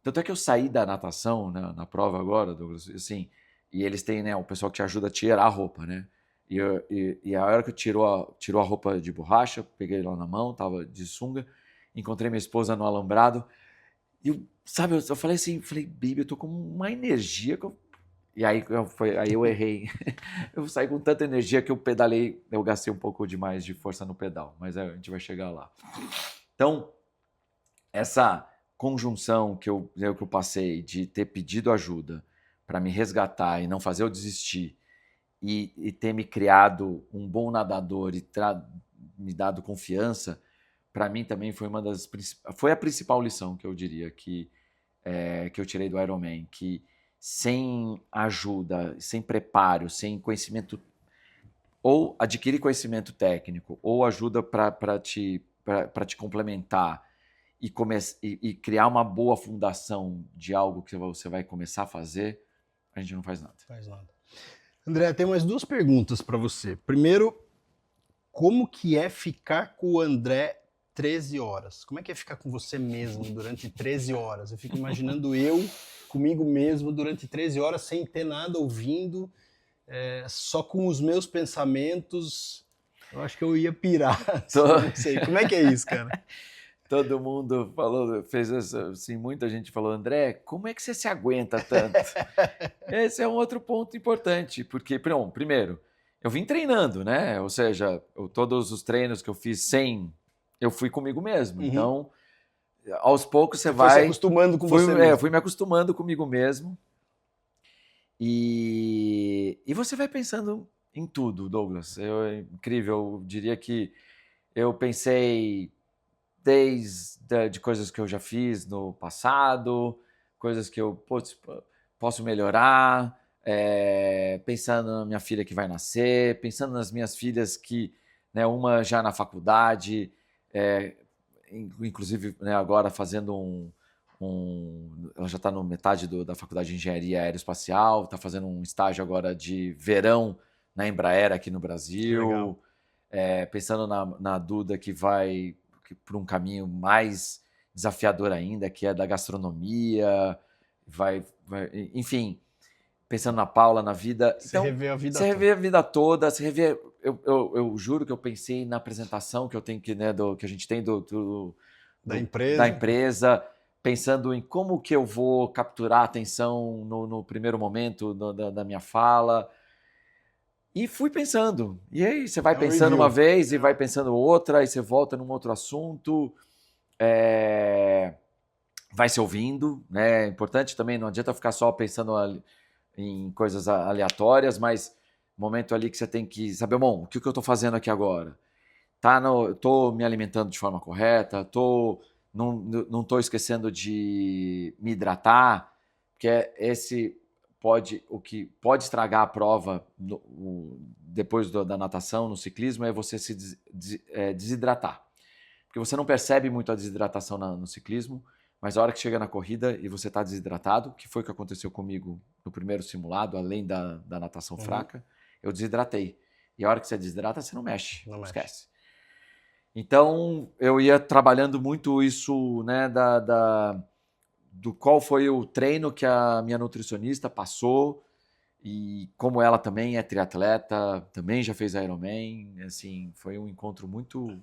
Tanto é que eu saí da natação, né, na prova agora, Douglas, assim, e eles têm, né, o pessoal que te ajuda a tirar a roupa, né? E a hora que tirou a roupa de borracha, peguei lá na mão, tava de sunga, encontrei minha esposa no alambrado, e eu falei assim, Bibi, eu tô com uma energia que e aí eu errei. Eu saí com tanta energia que eu pedalei, eu gastei um pouco demais de força no pedal, mas a gente vai chegar lá. Então, essa conjunção que eu passei de ter pedido ajuda para me resgatar e não fazer eu desistir, e ter me criado um bom nadador e me dado confiança, para mim também foi a principal lição que eu diria que eu tirei do Ironman, que sem ajuda, sem preparo, sem conhecimento, ou adquirir conhecimento técnico, ou ajuda para te complementar e criar uma boa fundação de algo que você vai começar a fazer, a gente não faz nada. Faz nada. André, tem mais 2 perguntas para você. Primeiro, como que é ficar com o André 13 horas? Como é que é ficar com você mesmo durante 13 horas? Eu fico imaginando eu comigo mesmo durante 13 horas sem ter nada ouvindo, só com os meus pensamentos. Eu acho que eu ia pirar. Não sei. Como é que é isso, cara? Todo mundo fez assim, muita gente falou, André, como é que você se aguenta tanto? Esse é um outro ponto importante, porque, primeiro, eu vim treinando, né? Ou seja, todos os treinos que eu fiz eu fui comigo mesmo. Uhum. Então, aos poucos você foi se vai... acostumando com você mesmo. Eu fui me acostumando comigo mesmo. E você vai pensando em tudo, Douglas. É incrível, eu diria que eu pensei de coisas que eu já fiz no passado, coisas que eu posso melhorar, pensando na minha filha que vai nascer, pensando nas minhas filhas que, né, uma já na faculdade, inclusive, né, agora fazendo ela já está na metade da faculdade de engenharia aeroespacial, está fazendo um estágio agora de verão na Embraer aqui no Brasil, pensando na Duda que vai por um caminho mais desafiador ainda, que é da gastronomia, enfim, pensando na Paula, na vida. Você revê a vida toda. Você toda. revê a vida toda, você revê... Eu juro que eu pensei na apresentação que eu tenho que a gente tem da empresa, pensando em como que eu vou capturar a atenção no primeiro momento da minha fala. E fui pensando. E aí você vai pensando review. uma vez e vai pensando outra, e você volta num outro assunto. Vai se ouvindo, né? É importante também, não adianta ficar só pensando em coisas aleatórias, mas momento ali que você tem que saber, bom, o que eu estou fazendo aqui agora? Estou me alimentando de forma correta? Não estou esquecendo de me hidratar? Porque o que pode estragar a prova depois da natação, no ciclismo, é você se desidratar. Porque você não percebe muito a desidratação no ciclismo, mas a hora que chega na corrida e você está desidratado, que foi o que aconteceu comigo no primeiro simulado, além da natação fraca, eu desidratei. E a hora que você desidrata, você não mexe, esquece. Então, eu ia trabalhando muito isso, né, do qual foi o treino que a minha nutricionista passou, e como ela também é triatleta, também já fez Ironman, assim, foi um encontro muito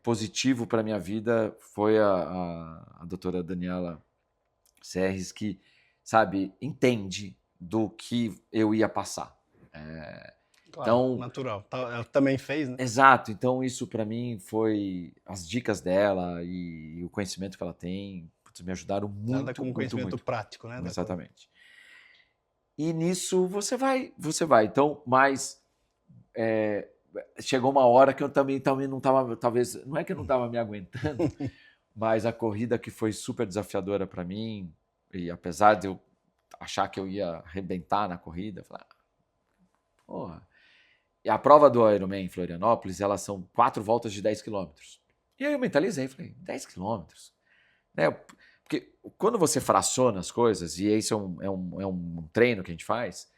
positivo para a minha vida. Foi a doutora Daniela Serres que, sabe, entende do que eu ia passar. Claro, então, natural. Ela também fez, né? Exato. Então, isso para mim foi as dicas dela e o conhecimento que ela tem, me ajudaram muito. Nada como conhecimento muito. prático, né? Exatamente. E nisso você vai. Então, mas chegou uma hora que eu também não estava, talvez, não é que eu não estava me aguentando, mas a corrida que foi super desafiadora para mim, e apesar de eu achar que eu ia arrebentar na corrida, eu falei, porra. E a prova do Ironman em Florianópolis, elas são 4 voltas de 10 quilômetros. E aí eu mentalizei, falei, 10 quilômetros? Né? Porque quando você fraciona as coisas, e isso é um treino que a gente faz,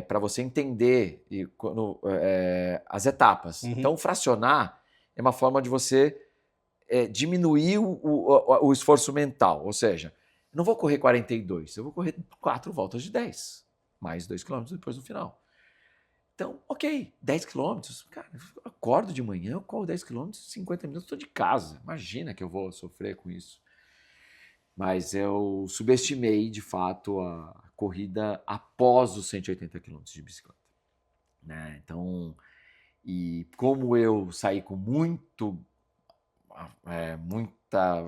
para você entender as etapas. Então, fracionar é uma forma de você diminuir o esforço mental. Ou seja, eu não vou correr 42, eu vou correr 4 voltas de 10, mais 2 quilômetros depois no final. Então, ok, 10 quilômetros, cara, eu acordo de manhã, eu corro 10 quilômetros, 50 minutos, estou de casa. Imagina que eu vou sofrer com isso. Mas eu subestimei, de fato, a corrida após os 180 quilômetros de bicicleta. Né? Então, e como eu saí com muita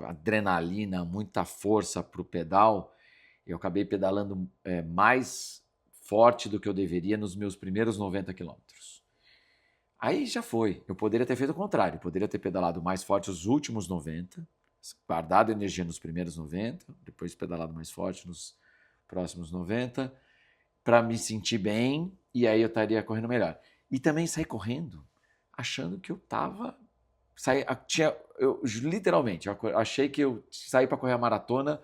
adrenalina, muita força para o pedal, eu acabei pedalando mais forte do que eu deveria nos meus primeiros 90 quilômetros. Aí já foi. Eu poderia ter feito o contrário. Eu poderia ter pedalado mais forte os últimos 90, guardado energia nos primeiros 90, depois pedalado mais forte nos próximos 90, para me sentir bem, e aí eu estaria correndo melhor. E também sair correndo, achando que eu estava... Literalmente, eu achei que eu saí para correr a maratona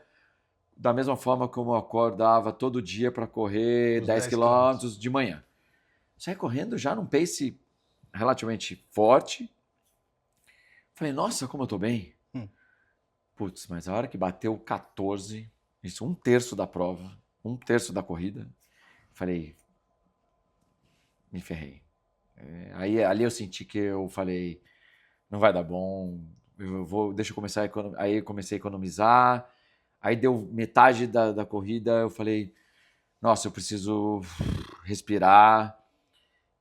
da mesma forma como eu acordava todo dia para correr Os 10 10 quilômetros de manhã. Saí correndo já num pace relativamente forte. Falei, nossa, como eu tô bem. Putz, mas a hora que bateu 14, isso, um terço da prova, um terço da corrida, falei, me ferrei. Aí ali eu senti que eu falei, não vai dar bom, deixa eu começar a economizar. Aí eu comecei a economizar, aí deu metade da corrida, eu falei, nossa, eu preciso respirar.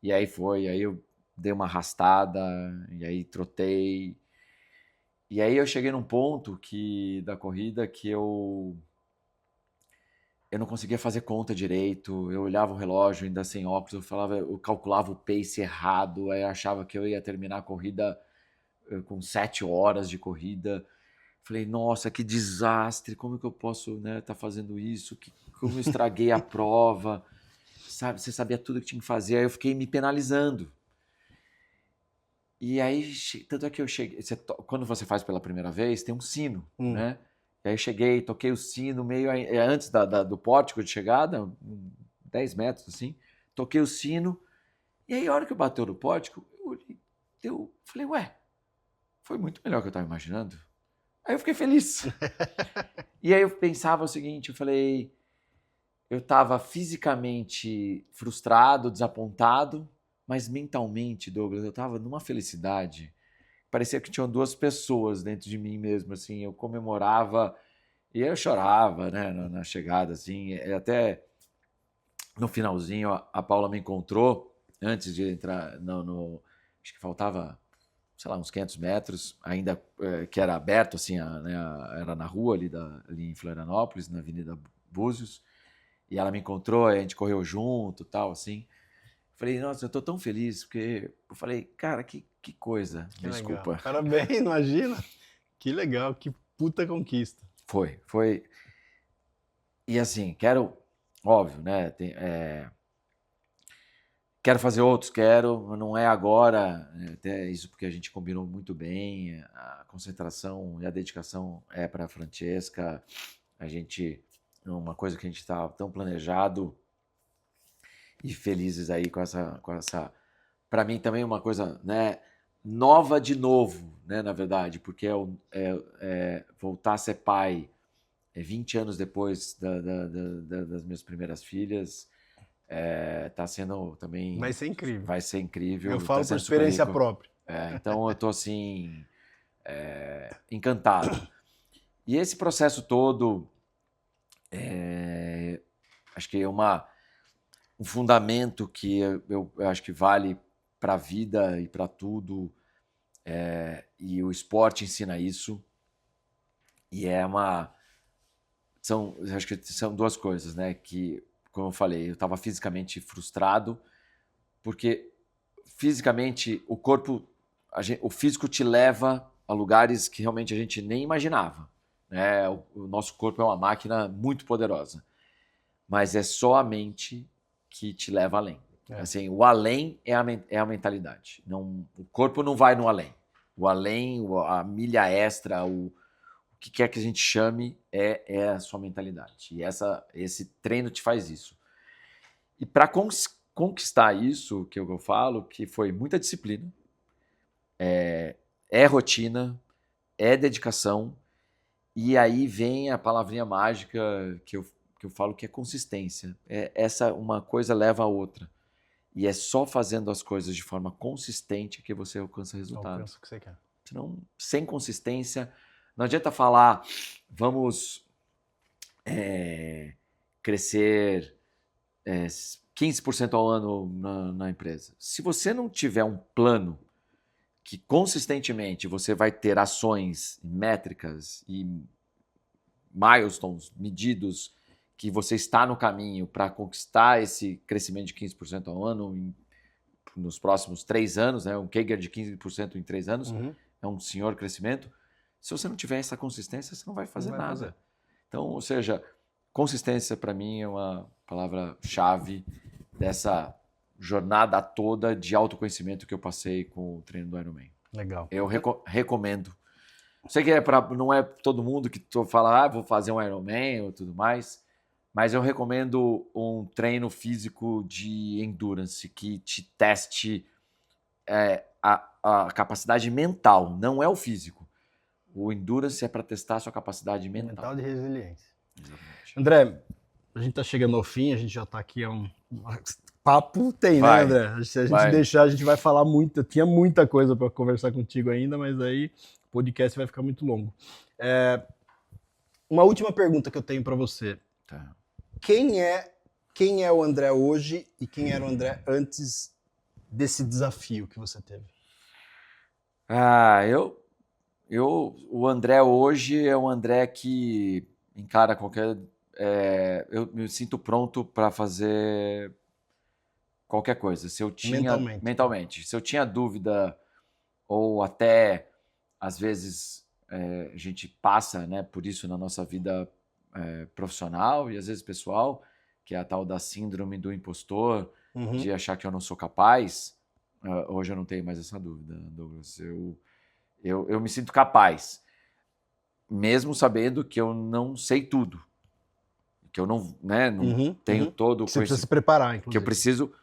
E aí aí eu dei uma arrastada, e aí trotei. E aí eu cheguei num ponto da corrida que eu não conseguia fazer conta direito. Eu olhava o relógio ainda sem óculos, eu calculava o pace errado, aí eu achava que eu ia terminar a corrida com 7 horas de corrida. Falei, nossa, que desastre, como que eu posso, né, tá fazendo isso? Como eu estraguei a prova? Sabe, você sabia tudo que tinha que fazer, aí eu fiquei me penalizando. E aí, tanto é que eu cheguei, quando você faz pela primeira vez, tem um sino, né? E aí eu cheguei, toquei o sino meio antes do pórtico de chegada, 10 metros assim, toquei o sino, e aí a hora que eu bateu no pórtico, eu olhei, falei, ué, foi muito melhor que eu estava imaginando. Aí eu fiquei feliz. E aí eu pensava o seguinte, eu falei, eu estava fisicamente frustrado, desapontado, mas mentalmente, Douglas, eu estava numa felicidade. Parecia que tinham duas pessoas dentro de mim mesmo, assim. Eu comemorava e eu chorava, né, na chegada, assim. E até no finalzinho, a Paula me encontrou antes de entrar acho que faltava, sei lá, uns 500 metros, ainda que era aberto, assim, era na rua ali em Florianópolis, na Avenida Búzios. E ela me encontrou, a gente correu junto, tal, assim. Falei, nossa, eu tô tão feliz, porque eu falei, cara, que coisa. Que Desculpa. legal. Parabéns, imagina. Que legal, que puta conquista. Foi. E assim, óbvio, né? Quero fazer outros, mas não é agora. Até isso porque a gente combinou muito bem. A concentração e a dedicação é para a Francesca. Uma coisa que a gente está tão planejado e felizes aí com essa. Para mim também uma coisa, né? Nova de novo, né? Na verdade, porque voltar a ser pai 20 anos depois das minhas primeiras filhas, tá sendo também... Vai ser incrível. Vai ser incrível. Eu tá falo por sendo super experiência rico. própria. Então eu tô assim, encantado. E esse processo todo, acho que é um fundamento que eu acho que vale para a vida e para tudo, e o esporte ensina isso. E acho que são duas coisas, né? Que, como eu falei, eu estava fisicamente frustrado, porque fisicamente o físico te leva a lugares que realmente a gente nem imaginava, né? O nosso corpo é uma máquina muito poderosa, mas é só a mente que te leva além. Assim, o além é a mentalidade. Não, o corpo não vai no além. O além, a milha extra, o que quer que a gente chame, é a sua mentalidade. E esse treino te faz isso. E para conquistar isso, que eu falo, que foi muita disciplina, rotina, dedicação, e aí vem a palavrinha mágica que eu falo que é consistência. Uma coisa leva a outra. E é só fazendo as coisas de forma consistente que você alcança resultado. Alcança o que você quer. Senão, sem consistência, não adianta falar, vamos crescer 15% ao ano na empresa. Se você não tiver um plano que consistentemente você vai ter ações métricas e milestones medidos que você está no caminho para conquistar esse crescimento de 15% ao ano, nos próximos 3 anos, né? Um CAGR de 15% em 3 anos, Uhum. é um senhor crescimento. Se você não tiver essa consistência, você não vai fazer Não vai nada. fazer. Então, ou seja, consistência para mim é uma palavra-chave dessa jornada toda de autoconhecimento que eu passei com o treino do Ironman. Legal. Eu recomendo. Sei que não é todo mundo que fala, vou fazer um Ironman ou tudo mais, mas eu recomendo um treino físico de endurance que te teste a capacidade mental, não é o físico. O endurance é para testar a sua capacidade mental. Mental de resiliência. Exatamente. André, a gente tá chegando ao fim, a gente já tá aqui há papo tem, Vai, né, André? Se a gente vai. deixar, a gente vai falar muito. Eu tinha muita coisa para conversar contigo ainda, mas aí o podcast vai ficar muito longo. Uma última pergunta que eu tenho para você. Tá. Quem é o André hoje e quem era o André antes desse desafio que você teve? O André hoje é um André que encara qualquer. Eu me sinto pronto para fazer qualquer coisa. Se eu tinha mentalmente, se eu tinha dúvida ou até às vezes a gente passa, né, por isso na nossa vida profissional e às vezes pessoal, que é a tal da síndrome do impostor, de achar que eu não sou capaz. Hoje eu não tenho mais essa dúvida, Douglas. Eu me sinto capaz, mesmo sabendo que eu não sei tudo, que eu não, né, não tenho todo o conhecimento. Você precisa se preparar, inclusive. Que eu preciso,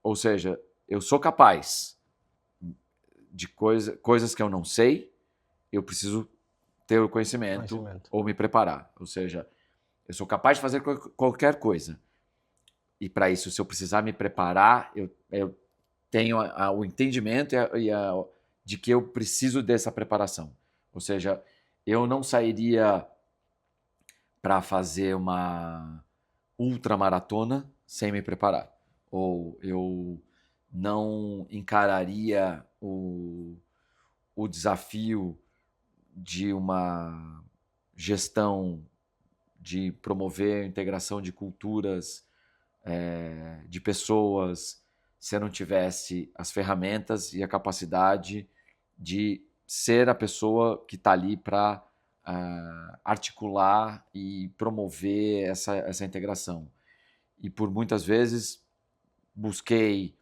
ou seja, eu sou capaz de coisas que eu não sei, eu preciso ter o conhecimento ou me preparar. Ou seja, eu sou capaz de fazer qualquer coisa. E para isso, se eu precisar me preparar, eu tenho o entendimento de que eu preciso dessa preparação. Ou seja, eu não sairia para fazer uma ultramaratona sem me preparar. Ou eu não encararia o desafio de uma gestão de promover a integração de culturas, de pessoas, se eu não tivesse as ferramentas e a capacidade de ser a pessoa que está ali para articular e promover essa integração. E por muitas vezes busquei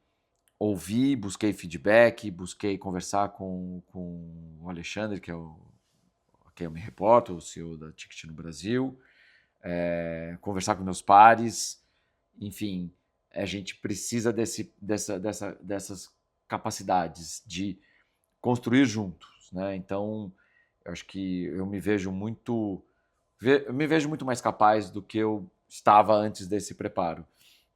ouvir, busquei feedback, busquei conversar com o Alexandre, que é a quem eu me reporto, o CEO da Ticket no Brasil, conversar com meus pares, enfim, a gente precisa dessas capacidades de construir juntos, né? Então, eu acho que eu me vejo muito mais capaz do que eu estava antes desse preparo.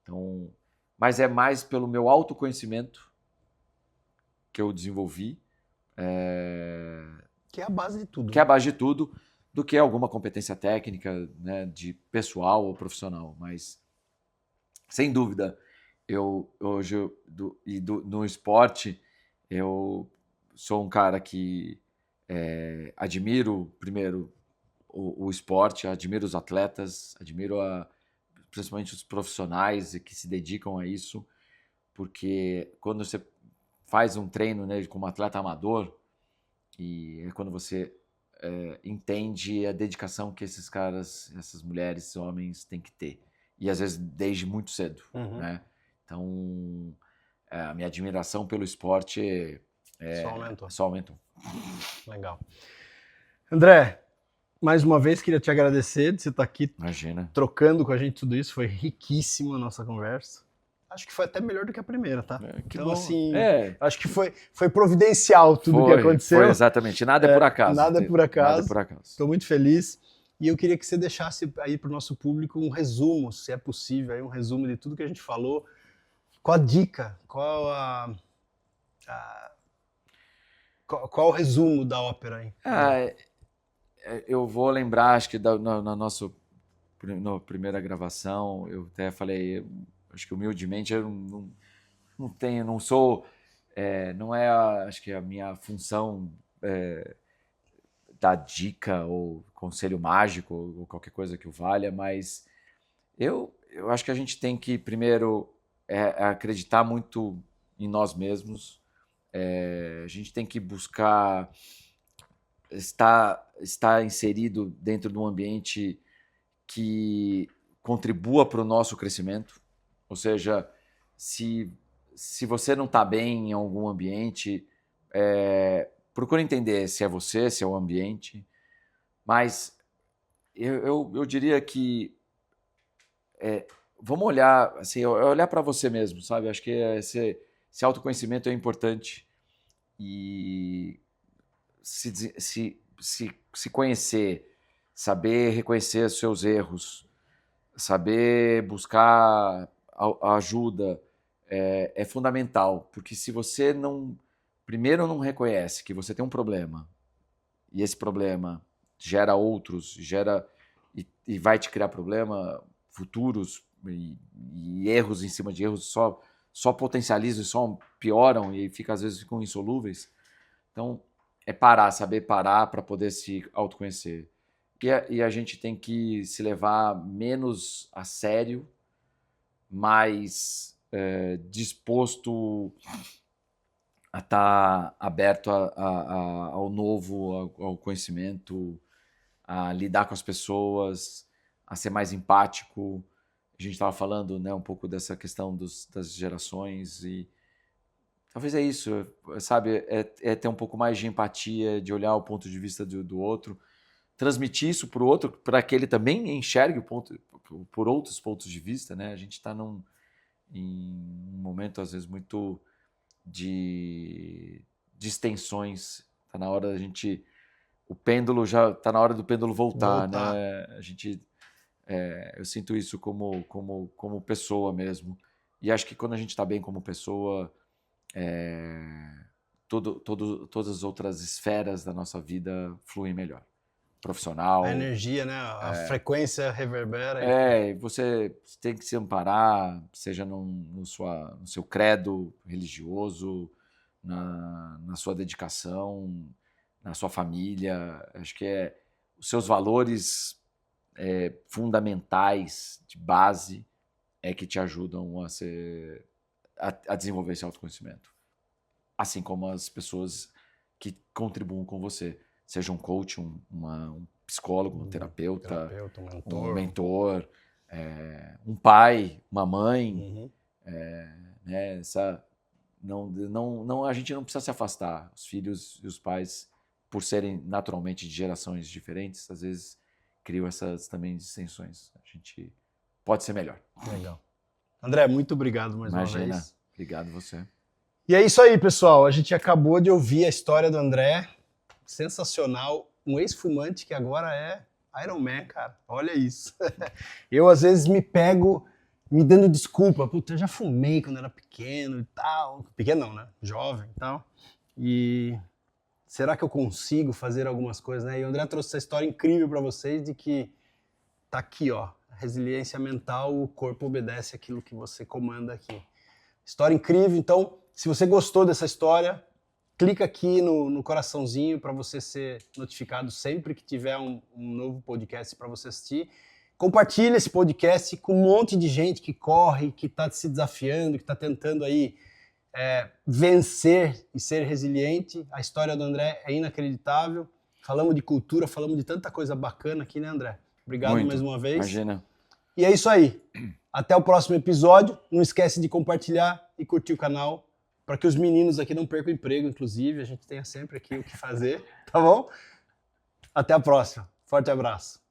Então, mas é mais pelo meu autoconhecimento que eu desenvolvi, que é a base de tudo. Que é a base de tudo, do que alguma competência técnica, né, de pessoal ou profissional. Mas, sem dúvida, no esporte, eu sou um cara que admiro, primeiro, o esporte, admiro os atletas, admiro principalmente os profissionais que se dedicam a isso, porque quando você faz um treino, né, como atleta amador, e é quando você entende a dedicação que esses caras, essas mulheres, esses homens têm que ter. E às vezes desde muito cedo. Né? Então, a minha admiração pelo esporte só aumentou. Legal. André, mais uma vez queria te agradecer de você estar aqui trocando com a gente tudo isso. Foi riquíssima a nossa conversa. Acho que foi até melhor do que a primeira, tá? Então, assim, acho que foi providencial tudo que aconteceu. Foi, exatamente. Nada é por acaso. Nada é por acaso. Nada é por acaso. Estou muito feliz. E eu queria que você deixasse aí para o nosso público um resumo, se é possível, aí um resumo de tudo que a gente falou. Qual a dica? Qual o resumo da ópera aí? Eu vou lembrar, acho que na nossa primeira gravação, eu até falei, acho que humildemente eu não sou, não é acho que a minha função dar dica ou conselho mágico ou qualquer coisa que o valha, mas eu acho que a gente tem que primeiro é acreditar muito em nós mesmos. A gente tem que buscar estar inserido dentro de um ambiente que contribua para o nosso crescimento. Ou seja, se você não está bem em algum ambiente, procura entender se é você, se é o ambiente. Mas eu diria que vamos olhar, assim, olhar para você mesmo, sabe? Acho que esse autoconhecimento é importante. E se conhecer, saber reconhecer os seus erros, saber buscar ajuda é fundamental, porque se você primeiro não reconhece que você tem um problema e esse problema gera outros, e vai te criar problema futuros e erros em cima de erros só potencializam e só pioram e às vezes ficam insolúveis. Então, saber parar para poder se autoconhecer. E a gente tem que se levar menos a sério, mais disposto a estar aberto ao novo, ao conhecimento, a lidar com as pessoas, a ser mais empático. A gente estava falando, né, um pouco dessa questão das gerações e talvez é isso, sabe? É ter um pouco mais de empatia, de olhar o ponto de vista do outro, transmitir isso para o outro, para que ele também enxergue por outros pontos de vista, né? A gente está em um momento, às vezes, muito de extensões. Está na hora da gente... O pêndulo já... Está na hora do pêndulo voltar, né? A gente... eu sinto isso como pessoa mesmo. E acho que quando a gente está bem como pessoa... todas as outras esferas da nossa vida fluem melhor. Profissional. A energia, né? A frequência reverbera. Você tem que se amparar, seja no seu credo religioso, na sua dedicação, na sua família. Acho que os seus valores fundamentais, de base, que te ajudam a desenvolver esse autoconhecimento. Assim como as pessoas que contribuam com você. Seja um coach, um psicólogo, um terapeuta, um mentor, um pai, uma mãe. Né, a gente não precisa se afastar. Os filhos e os pais, por serem naturalmente de gerações diferentes, às vezes criam essas também distensões. A gente pode ser melhor. Legal. André, muito obrigado mais uma vez. Imagina. Obrigado você. E é isso aí, pessoal. A gente acabou de ouvir a história do André. Sensacional. Um ex-fumante que agora é Iron Man, cara. Olha isso. Eu, às vezes, me pego me dando desculpa. Puta, eu já fumei quando era pequeno e tal. Pequeno não, né? Jovem e tal. E será que eu consigo fazer algumas coisas, né? E o André trouxe essa história incrível para vocês de que tá aqui, ó. Resiliência mental, o corpo obedece aquilo que você comanda aqui. História incrível. Então, se você gostou dessa história, clica aqui no coraçãozinho para você ser notificado sempre que tiver um novo podcast para você assistir. Compartilha esse podcast com um monte de gente que corre, que está se desafiando, que está tentando aí vencer e ser resiliente. A história do André é inacreditável. Falamos de cultura, falamos de tanta coisa bacana aqui, né, André? Obrigado Muito. mais uma vez. Imagina. E é isso aí. Até o próximo episódio. Não esquece de compartilhar e curtir o canal para que os meninos aqui não percam o emprego, inclusive. A gente tenha sempre aqui o que fazer, tá bom? Até a próxima. Forte abraço.